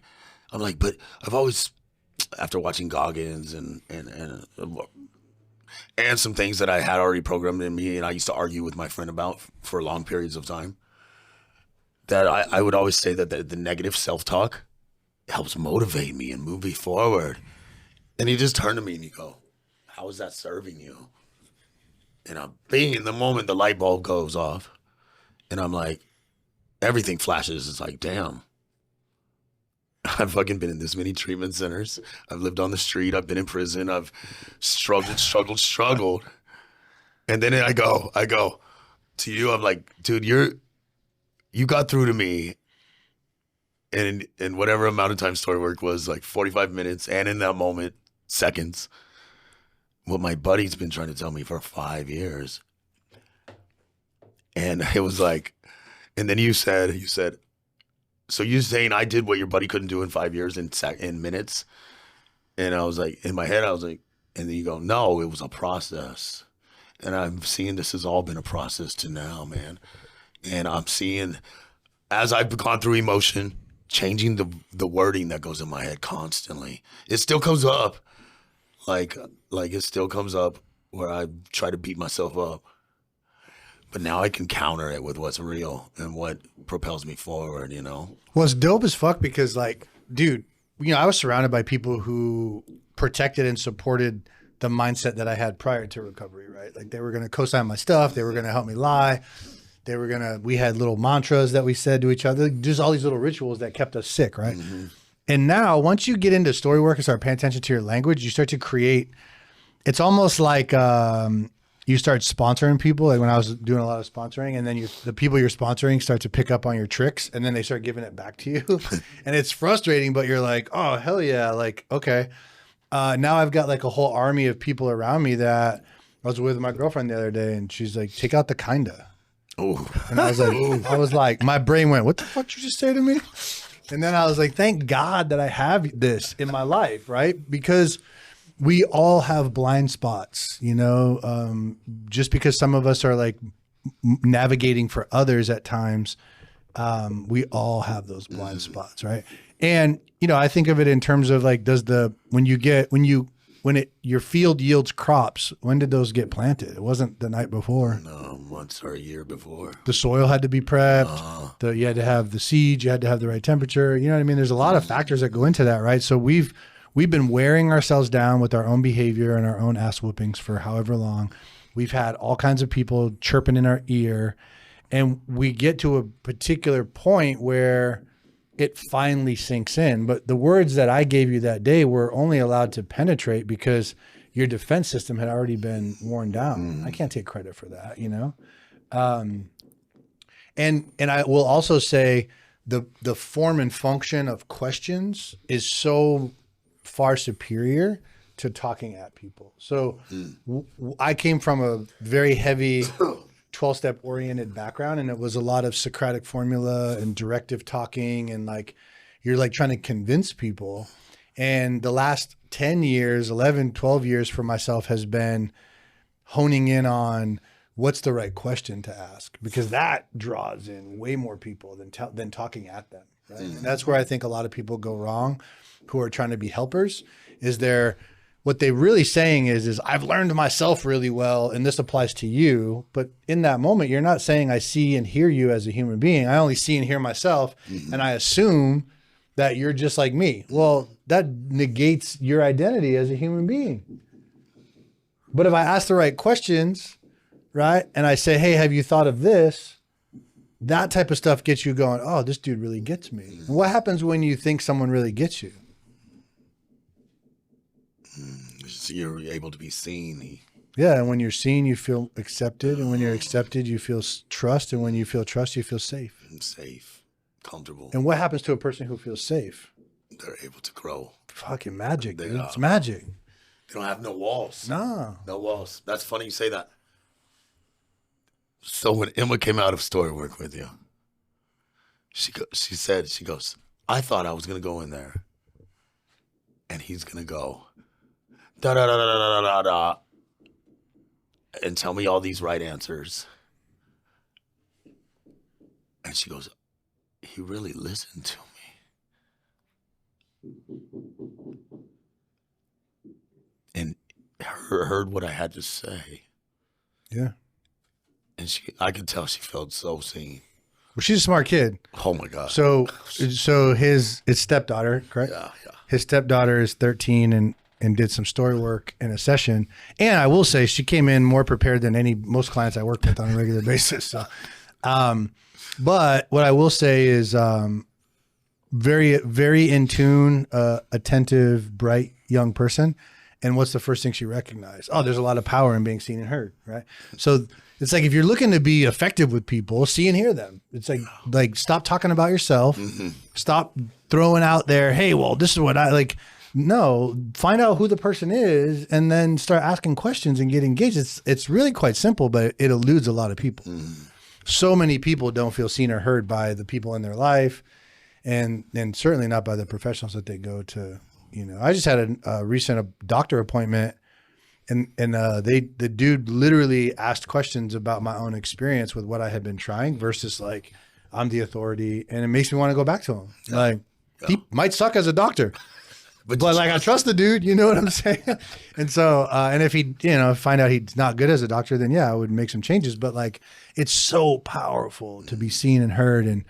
I'm like, but I've always, after watching Goggins and some things that I had already programmed in me and I used to argue with my friend about for long periods of time, that I would always say that the negative self-talk helps motivate me and move me forward. And he just turned to me and he go, how is that serving you? And I'm being in the moment, the light bulb goes off. And I'm like, everything flashes. It's like, damn. I've fucking been in this many treatment centers. I've lived on the street. I've been in prison. I've struggled. And then I go to you. I'm like, dude, you got through to me. And in whatever amount of time story work was, like 45 minutes. And in that moment, seconds. What my buddy's been trying to tell me for 5 years. And it was like, and then you said, so you're saying I did what your buddy couldn't do in 5 years in minutes? And I was like, in my head, I was like, and then you go, no, it was a process. And I'm seeing this has all been a process to now, man. And I'm seeing, as I've gone through emotion, changing the wording that goes in my head constantly. It still comes up. Like it still comes up where I try to beat myself up. But now I can counter it with what's real and what propels me forward, you know? Well, it's dope as fuck because, like, dude, you know, I was surrounded by people who protected and supported the mindset that I had prior to recovery, right? Like, they were going to co-sign my stuff. They were going to help me lie. We had little mantras that we said to each other, just all these little rituals that kept us sick, right? Mm-hmm. And now, once you get into story work and start paying attention to your language, you start to create, it's almost like you start sponsoring people. Like when I was doing a lot of sponsoring, and then the people you're sponsoring start to pick up on your tricks, and then they start giving it back to you. And it's frustrating, but you're like, oh, hell yeah. Like, okay. Now I've got like a whole army of people around me that I was with my girlfriend the other day, and she's like, take out the kinda. Oh. And I was like, my brain went, what the fuck did you just say to me? And then I was like, thank God that I have this in my life, right? Because we all have blind spots, you know, just because some of us are like navigating for others at times, we all have those blind spots, right? And, you know, I think of it in terms of like, when your field yields crops, when did those get planted? It wasn't the night before. No, months or a year before. The soil had to be prepped. You had to have the seed. You had to have the right temperature. You know what I mean? There's a lot of factors that go into that, right? So we've been wearing ourselves down with our own behavior and our own ass whoopings for however long. We've had all kinds of people chirping in our ear, and we get to a particular point where it finally sinks in. But the words that I gave you that day were only allowed to penetrate because your defense system had already been worn down. I can't take credit for that, you know? And I will also say the form and function of questions is so far superior to talking at people. So I came from a very heavy 12-step oriented background, and it was a lot of Socratic formula and directive talking, and like you're like trying to convince people. And the last 10 years, 11, 12 years for myself has been honing in on what's the right question to ask, because that draws in way more people than talking at them. Right? And that's where I think a lot of people go wrong who are trying to be helpers, is what they're really saying is I've learned myself really well, and this applies to you. But in that moment, you're not saying I see and hear you as a human being. I only see and hear myself, and I assume that you're just like me. Well, that negates your identity as a human being. But if I ask the right questions, right, and I say, hey, have you thought of this? That type of stuff gets you going, oh, this dude really gets me. And what happens when you think someone really gets you? You're able to be seen. Yeah, and when you're seen, you feel accepted, and when you're accepted, you feel trust, and when you feel trust, you feel safe. I'm safe, comfortable. And what happens to a person who feels safe? They're able to grow. Fucking magic, dude. It's magic. They don't have no walls. No. No walls. That's funny you say that. So when Emma came out of story work with you, she goes, I thought I was going to go in there and he's going to go, da da da da da da da, and tell me all these right answers. And she goes, he really listened to me and heard what I had to say. Yeah. And I could tell she felt so seen. Well, she's a smart kid. Oh my God. So his stepdaughter, correct? Yeah. His stepdaughter is 13 and did some story work in a session. And I will say she came in more prepared than most clients I work with on a regular basis. So, but what I will say is very, very in tune, attentive, bright young person. And what's the first thing she recognized? Oh, there's a lot of power in being seen and heard, right? So it's like if you're looking to be effective with people, see and hear them. It's like stop talking about yourself. Mm-hmm. Stop throwing out there, hey, well, this is what I like. No, find out who the person is and then start asking questions and get engaged. It's really quite simple, but it eludes a lot of people. Mm. So many people don't feel seen or heard by the people in their life, and certainly not by the professionals that they go to. You know, I just had a recent doctor appointment, and the dude literally asked questions about my own experience with what I had been trying versus like I'm the authority, and it makes me want to go back to him. Yeah. Like he might suck as a doctor, but like I trust the dude. You know what I'm saying? And so and if he find out he's not good as a doctor, then yeah, I would make some changes. But like it's so powerful to be seen and heard, and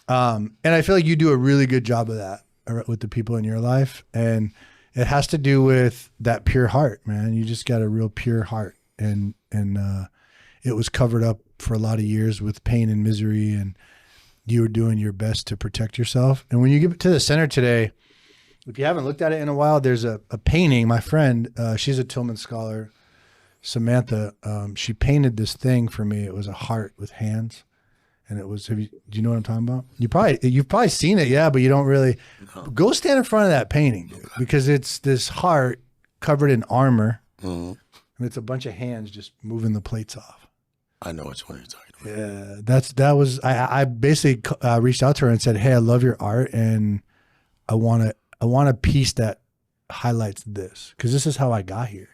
I feel like you do a really good job of that with the people in your life, and it has to do with that pure heart, man. You just got a real pure heart, and it was covered up for a lot of years with pain and misery, and you were doing your best to protect yourself. And when you get to the center today, if you haven't looked at it in a while, there's a painting. My friend, she's a Tillman scholar, Samantha, she painted this thing for me. It was a heart with hands. And it was, do you know what I'm talking about? You've probably seen it, yeah, but you don't really. No. Go stand in front of that painting, dude, because it's this heart covered in armor, and it's a bunch of hands just moving the plates off. I know which one you're talking about. Yeah, I basically reached out to her and said, hey, I love your art, and I want a piece that highlights this, because this is how I got here.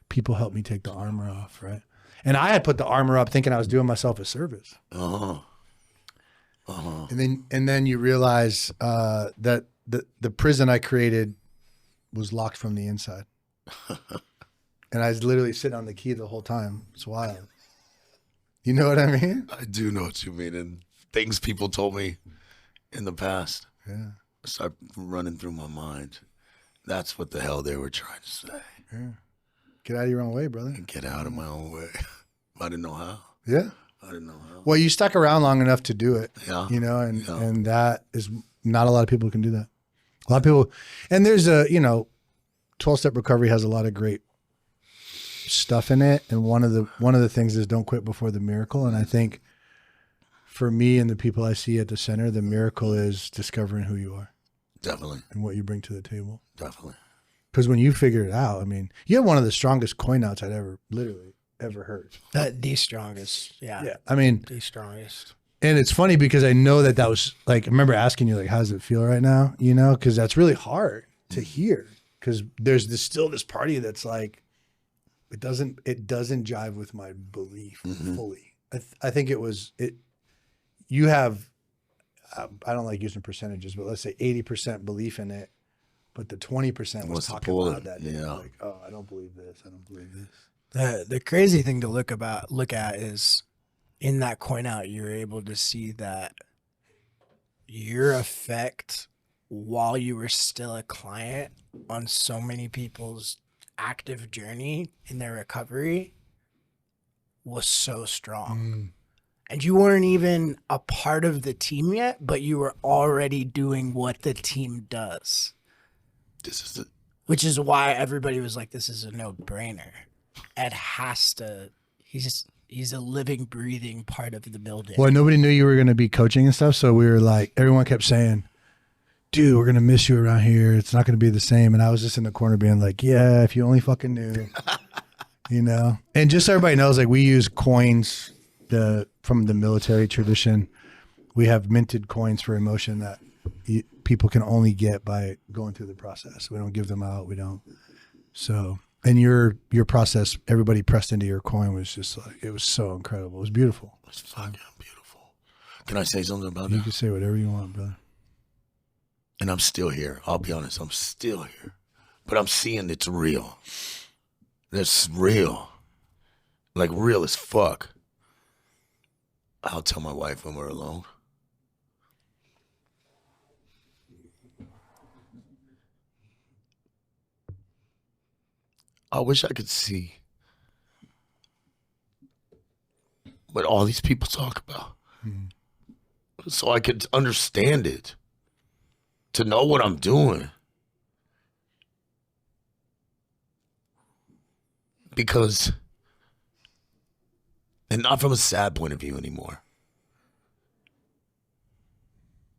People helped me take the armor off, right? And I had put the armor up thinking I was doing myself a service. And then you realize that the prison I created was locked from the inside. And I was literally sitting on the key the whole time. It's wild. You know what I mean? I do know what you mean. And things people told me in the past start running through my mind. That's what the hell they were trying to say. Yeah. Get out of your own way, brother. Get out of my own way. I didn't know how. Yeah. I didn't know how. Well, you stuck around long enough to do it. Yeah. And that is not a lot of people can do that. A lot of people, and there's 12-step recovery has a lot of great stuff in it. And one of the things is don't quit before the miracle. And I think for me and the people I see at the center, the miracle is discovering who you are. Definitely. And what you bring to the table. Definitely. Because when you figure it out, I mean, you have one of the strongest coin outs I'd ever heard. The strongest. Yeah. Yeah. I mean, The strongest. and it's funny because I know that was like, I remember asking you, like, how does it feel right now? You know, because that's really hard to hear. Because there's still this part of you that's like, it doesn't jive with my belief fully. I think you have, I don't like using percentages, but let's say 80% belief in it. But the 20% was talking about that. Yeah. Like, oh, I don't believe this. I don't believe this. The crazy thing to look at is in that coin out, you're able to see that your effect while you were still a client on so many people's active journey in their recovery was so strong. And you weren't even a part of the team yet, but you were already doing what the team does. Which is why everybody was like, this is a no-brainer. Ed has to, he's a living, breathing part of the building. Well, nobody knew you were going to be coaching and stuff. So we were like, everyone kept saying, dude, we're going to miss you around here. It's not going to be the same. And I was just in the corner being like, yeah, if you only fucking knew, you know? And just so everybody knows, like, we use coins from the military tradition. We have minted coins for emotion that people can only get by going through the process. We don't give them out. We don't. So, and your process, everybody pressed into your coin was just like, it was so incredible. It was beautiful. It's fucking beautiful. Can I say something about You that? can say whatever you want, brother. And I'm still here. I'll be honest. I'm still here. But I'm seeing it's real. It's real. Like real as fuck. I'll tell my wife when we're alone. I wish I could see what all these people talk about. So I could understand it. To know what I'm doing. Because, and not from a sad point of view anymore.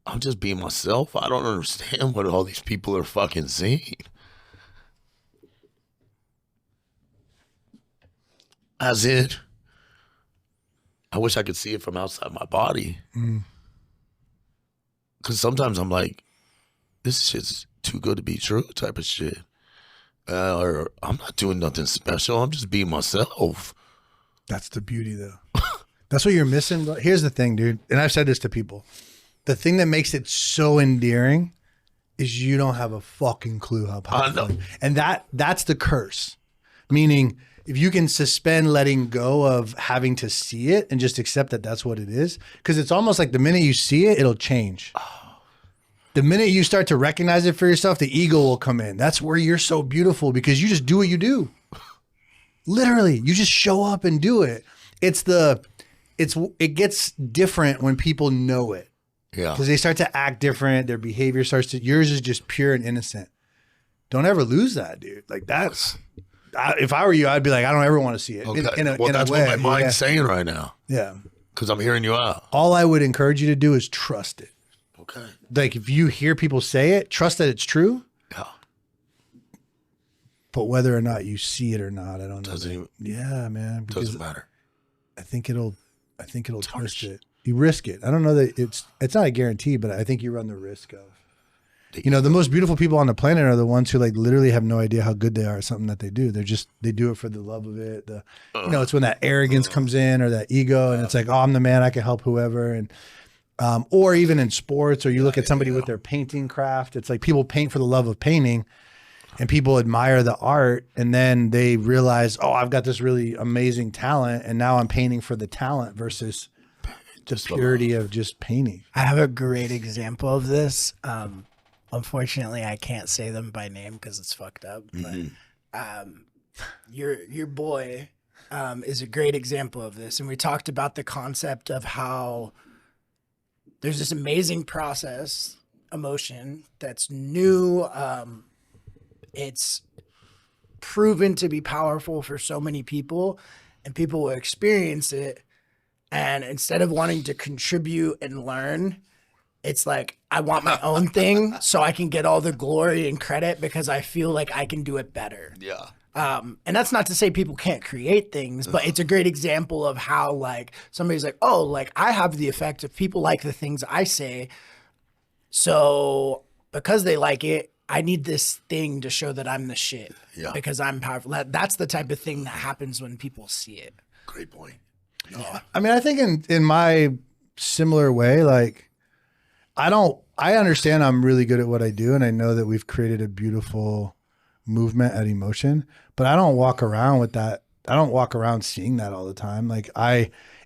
I'm just being myself. I don't understand what all these people are fucking seeing. As in, I wish I could see it from outside my body. Because sometimes I'm like, this shit's too good to be true type of shit. Or I'm not doing nothing special. I'm just being myself. That's the beauty, though. That's what you're missing. Here's the thing, dude. And I've said this to people. The thing that makes it so endearing is you don't have a fucking clue how powerful. I know. And that's the curse. Meaning, if you can suspend letting go of having to see it and just accept that that's what it is, because it's almost like the minute you see it, it'll change. The minute you start to recognize it for yourself, the ego will come in. That's where you're so beautiful, because you just do what you do. Literally, you just show up and do it. It gets different when people know it. Yeah. Because they start to act different. Their behavior starts to, yours is just pure and innocent. Don't ever lose that, dude. Like if I were you, I'd be like, I don't ever want to see it. Okay. In a That's way. what my mind's saying right now. Yeah. Because I'm hearing you out. All I would encourage you to do is trust it. Okay. Like if you hear people say it, trust that it's true. Yeah. But whether or not you see it or not, I don't know. Doesn't even, Yeah, man. Because doesn't matter. I think it'll twist it. You risk it. I don't know that it's not a guarantee, but I think you run the risk of. You know, the most beautiful people on the planet are the ones who like literally have no idea how good they are at something that they do. They do it for the love of it. It's when that arrogance comes in or that ego, and it's like, oh, I'm the man, I can help whoever. And or even in sports, or you look at somebody with their painting craft. It's like people paint for the love of painting, and people admire the art, and then they realize, oh, I've got this really amazing talent, and now I'm painting for the talent versus the purity of just painting. I have a great example of this. Unfortunately, I can't say them by name because it's fucked up. But your boy is a great example of this, and we talked about the concept of how there's this amazing process, emotion that's new. It's proven to be powerful for so many people, and people will experience it And instead of wanting to contribute and learn, it's like I want my own thing so I can get all the glory and credit because I feel like I can do it better. Yeah. And that's not to say people can't create things, but it's a great example of how like somebody's like, oh, like I have the effect of people like the things I say. So because they like it, I need this thing to show that I'm the shit because I'm powerful. That's the type of thing that happens when people see it. Great point. Yeah. I mean, I think in my similar way, like I understand I'm really good at what I do. And I know that we've created a beautiful movement at Emotion, but I don't walk around with that. I don't walk around seeing that all the time. Like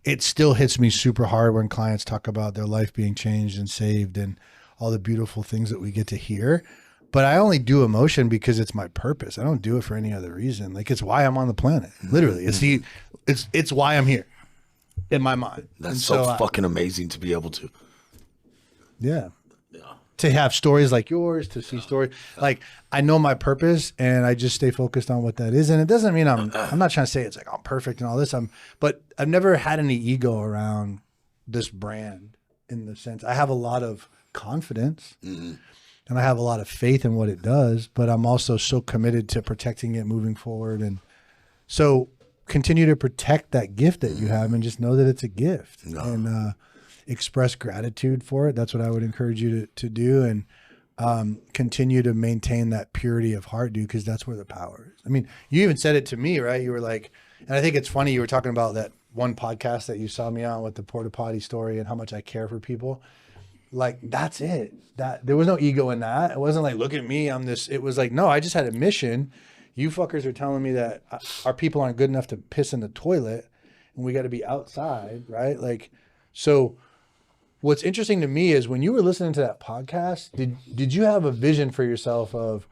it still hits me super hard when clients talk about their life being changed and saved and all the beautiful things that we get to hear. But I only do Emotion because it's my purpose. I don't do it for any other reason. Like it's why I'm on the planet. Literally. It's why I'm here in my mind. That's so fucking amazing to be able to. Yeah. To have stories like yours, to see stories like I know my purpose and I just stay focused on what that is. And it doesn't mean I'm not trying to say it's like I'm perfect and all this. But I've never had any ego around this brand in the sense I have a lot of confidence and I have a lot of faith in what it does, but I'm also so committed to protecting it moving forward. And so continue to protect that gift that you have and just know that it's a gift and express gratitude for it. That's what I would encourage you to do. And continue to maintain that purity of heart, dude, because that's where the power is. I mean, you even said it to me, right? You were like, and I think it's funny, you were talking about that one podcast that you saw me on with the porta potty story and how much I care for people. Like, that's it. That there was no ego in that. It wasn't like, look at me, I'm this. It was like, no, I just had a mission. You fuckers are telling me that our people aren't good enough to piss in the toilet and we got to be outside, right? Like, so what's interesting to me is when you were listening to that podcast, did you have a vision for yourself of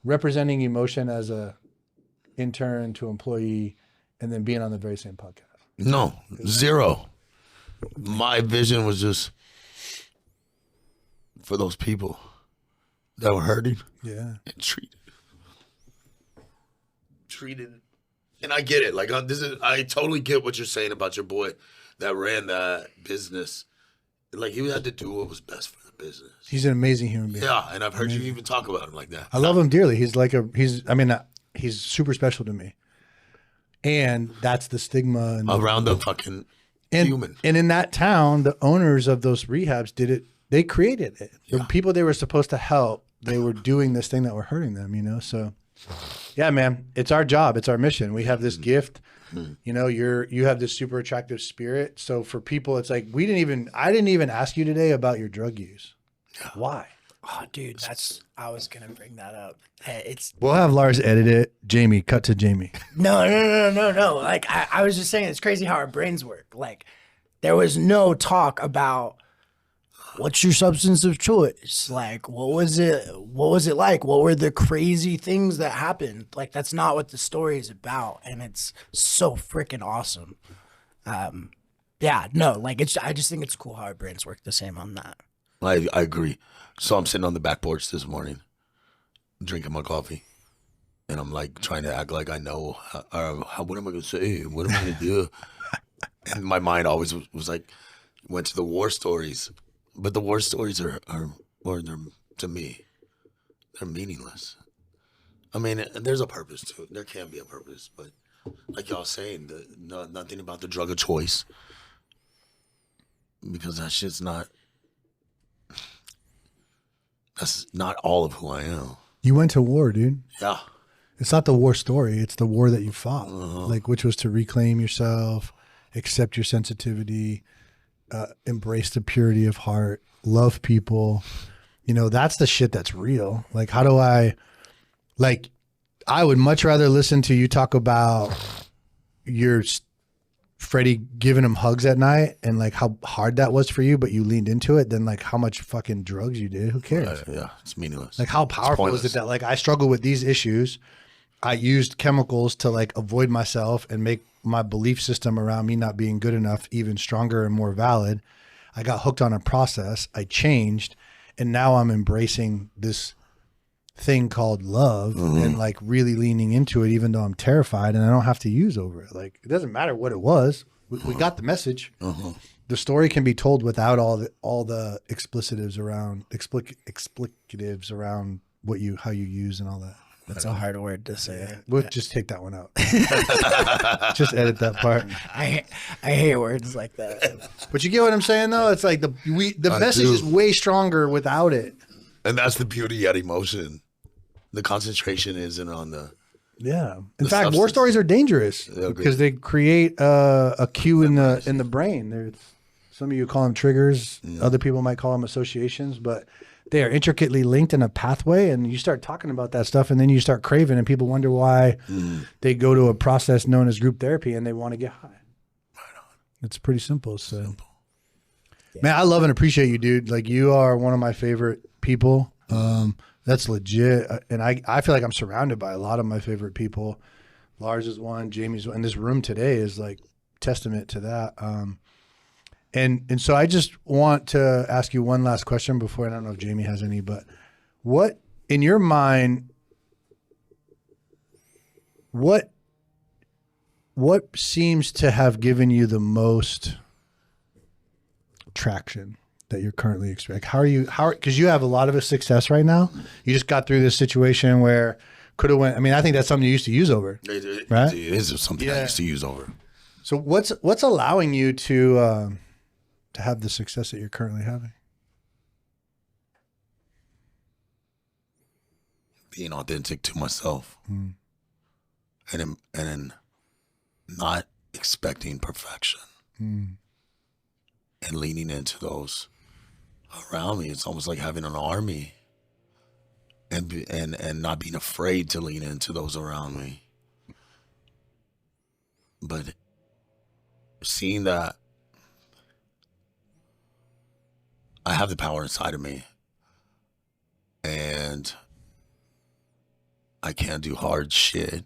representing Emotion as a intern to employee and then being on the very same podcast? No, zero. My vision was just for those people that were hurting and treated. And I get it. Like I totally get what you're saying about your boy that ran that business. Like he had to do what was best for the business. He's an amazing human being. Yeah, and I've heard you even talk about him like that. I love him dearly. He's super special to me. And that's the stigma around the fucking human. And in that town, the owners of those rehabs did it. They created it. The people they were supposed to help, they were doing this thing that were hurting them, you know? So yeah, man, it's our job. It's our mission. We have this gift. You know, you have this super attractive spirit. So for people, it's like, I didn't even ask you today about your drug use. Why? Oh, dude, I was going to bring that up. We'll have Lars edit it. Jamie, cut to Jamie. No. Like, I was just saying, it's crazy how our brains work. Like, there was no talk about what's your substance of choice? Like, what was it like? What were the crazy things that happened? Like, that's not what the story is about. And it's so freaking awesome. I just think it's cool how our brains work the same on that. I agree. So I'm sitting on the back porch this morning, drinking my coffee, and I'm like trying to act like I know. What am I going to say? What am I going to do? And my mind always was like, went to the war stories. But the war stories are to me, they're meaningless. I mean, there's a purpose to it. There can be a purpose, but like y'all saying, nothing about the drug of choice, because that shit's not. That's not all of who I am. You went to war, dude. Yeah. It's not the war story. It's the war that you fought, like which was to reclaim yourself, accept your sensitivity. Embrace the purity of heart, love people. You know, that's the shit that's real. Like, I would much rather listen to you talk about your Freddie giving him hugs at night and like how hard that was for you, but you leaned into it, than like how much fucking drugs you did. Who cares? Yeah, it's meaningless. Like, how powerful is it that like I struggle with these issues? I used chemicals to like avoid myself and make my belief system around me not being good enough even stronger and more valid. I got hooked on a process. I changed, and now I'm embracing this thing called love and like really leaning into it, even though I'm terrified and I don't have to use over it. Like, it doesn't matter what it was. we got the message. The story can be told without all the explicatives around how you use and all that. That's a hard word to say. We'll just take that one out. Just edit that part. I hate words like that. But you get what I'm saying, though. It's like the message is way stronger without it. And that's the beauty at emotion. The concentration isn't on the. Yeah. In fact, war stories are dangerous because they create a cue in the brain. There's some of you call them triggers. Other people might call them associations, but they are intricately linked in a pathway, and you start talking about that stuff, and then you start craving, and people wonder why they go to a process known as group therapy, and they want to get high. Right on. It's pretty simple. So, man, I love and appreciate you, dude. Like, you are one of my favorite people. That's legit, and I feel like I'm surrounded by a lot of my favorite people. Lars is one, Jamie's one, and this room today is like testament to that. And so I just want to ask you one last question before, I don't know if Jamie has any, but what, in your mind, what seems to have given you the most traction that you're currently experiencing? Because you have a lot of success right now. You just got through this situation where could have went, I mean, I think that's something you used to use over, right? It is something I used to use over. So what's allowing you to have the success that you're currently having? Being authentic to myself, and not expecting perfection, and leaning into those around me. It's almost like having an army, and not being afraid to lean into those around me, but seeing that I have the power inside of me, and I can do hard shit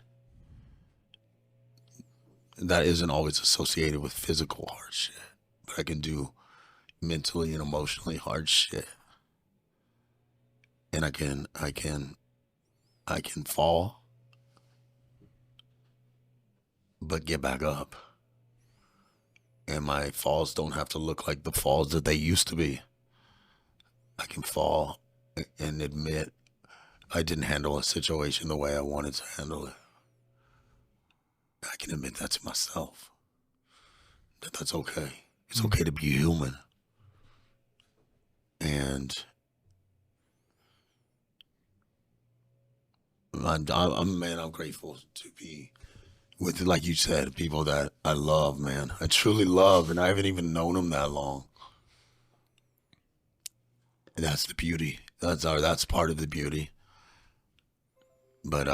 that isn't always associated with physical hard shit, but I can do mentally and emotionally hard shit, and I can fall, but get back up, and my falls don't have to look like the falls that they used to be. I can fall and admit I didn't handle a situation the way I wanted to handle it. I can admit that to myself. That's okay. It's okay to be human. And I'm grateful to be with, like you said, people that I love, man. I truly love, and I haven't even known them that long. And that's the beauty. That's part of the beauty. But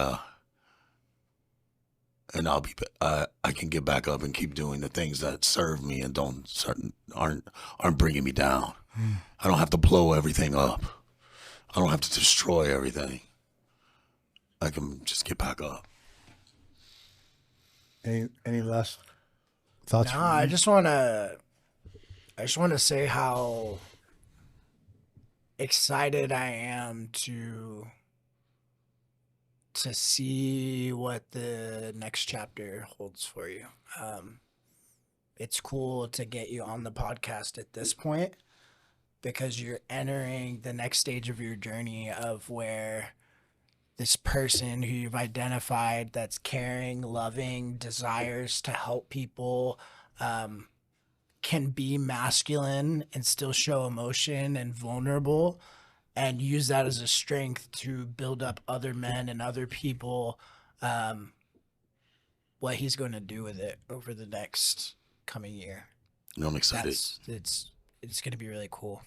and I can get back up and keep doing the things that serve me and aren't bringing me down. I don't have to blow everything up. I don't have to destroy everything. I can just get back up. Any last thoughts? No, I just want to say how excited I am to see what the next chapter holds for you. It's cool to get you on the podcast at this point because you're entering the next stage of your journey of where this person who you've identified that's caring, loving, desires to help people, can be masculine and still show emotion and vulnerable and use that as a strength to build up other men and other people, what he's going to do with it over the next coming year. I'm excited. It's going to be really cool.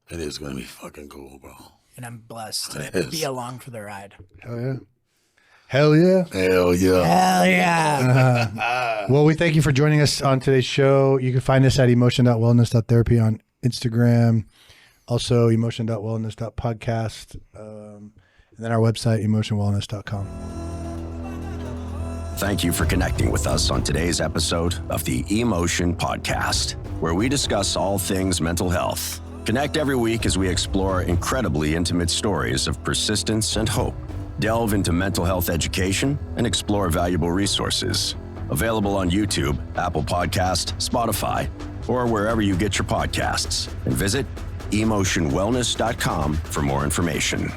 It is going to be fucking cool, bro. And I'm blessed to be along for the ride. Hell yeah. Hell yeah. Hell yeah. Hell yeah. Well, we thank you for joining us on today's show. You can find us at emotion.wellness.therapy on Instagram. Also, emotion.wellness.podcast. And then our website, emotionwellness.com. Thank you for connecting with us on today's episode of the Emotion Podcast, where we discuss all things mental health. Connect every week as we explore incredibly intimate stories of persistence and hope, delve into mental health education, and explore valuable resources. Available on YouTube, Apple Podcast, Spotify, or wherever you get your podcasts. And visit emotionwellness.com for more information.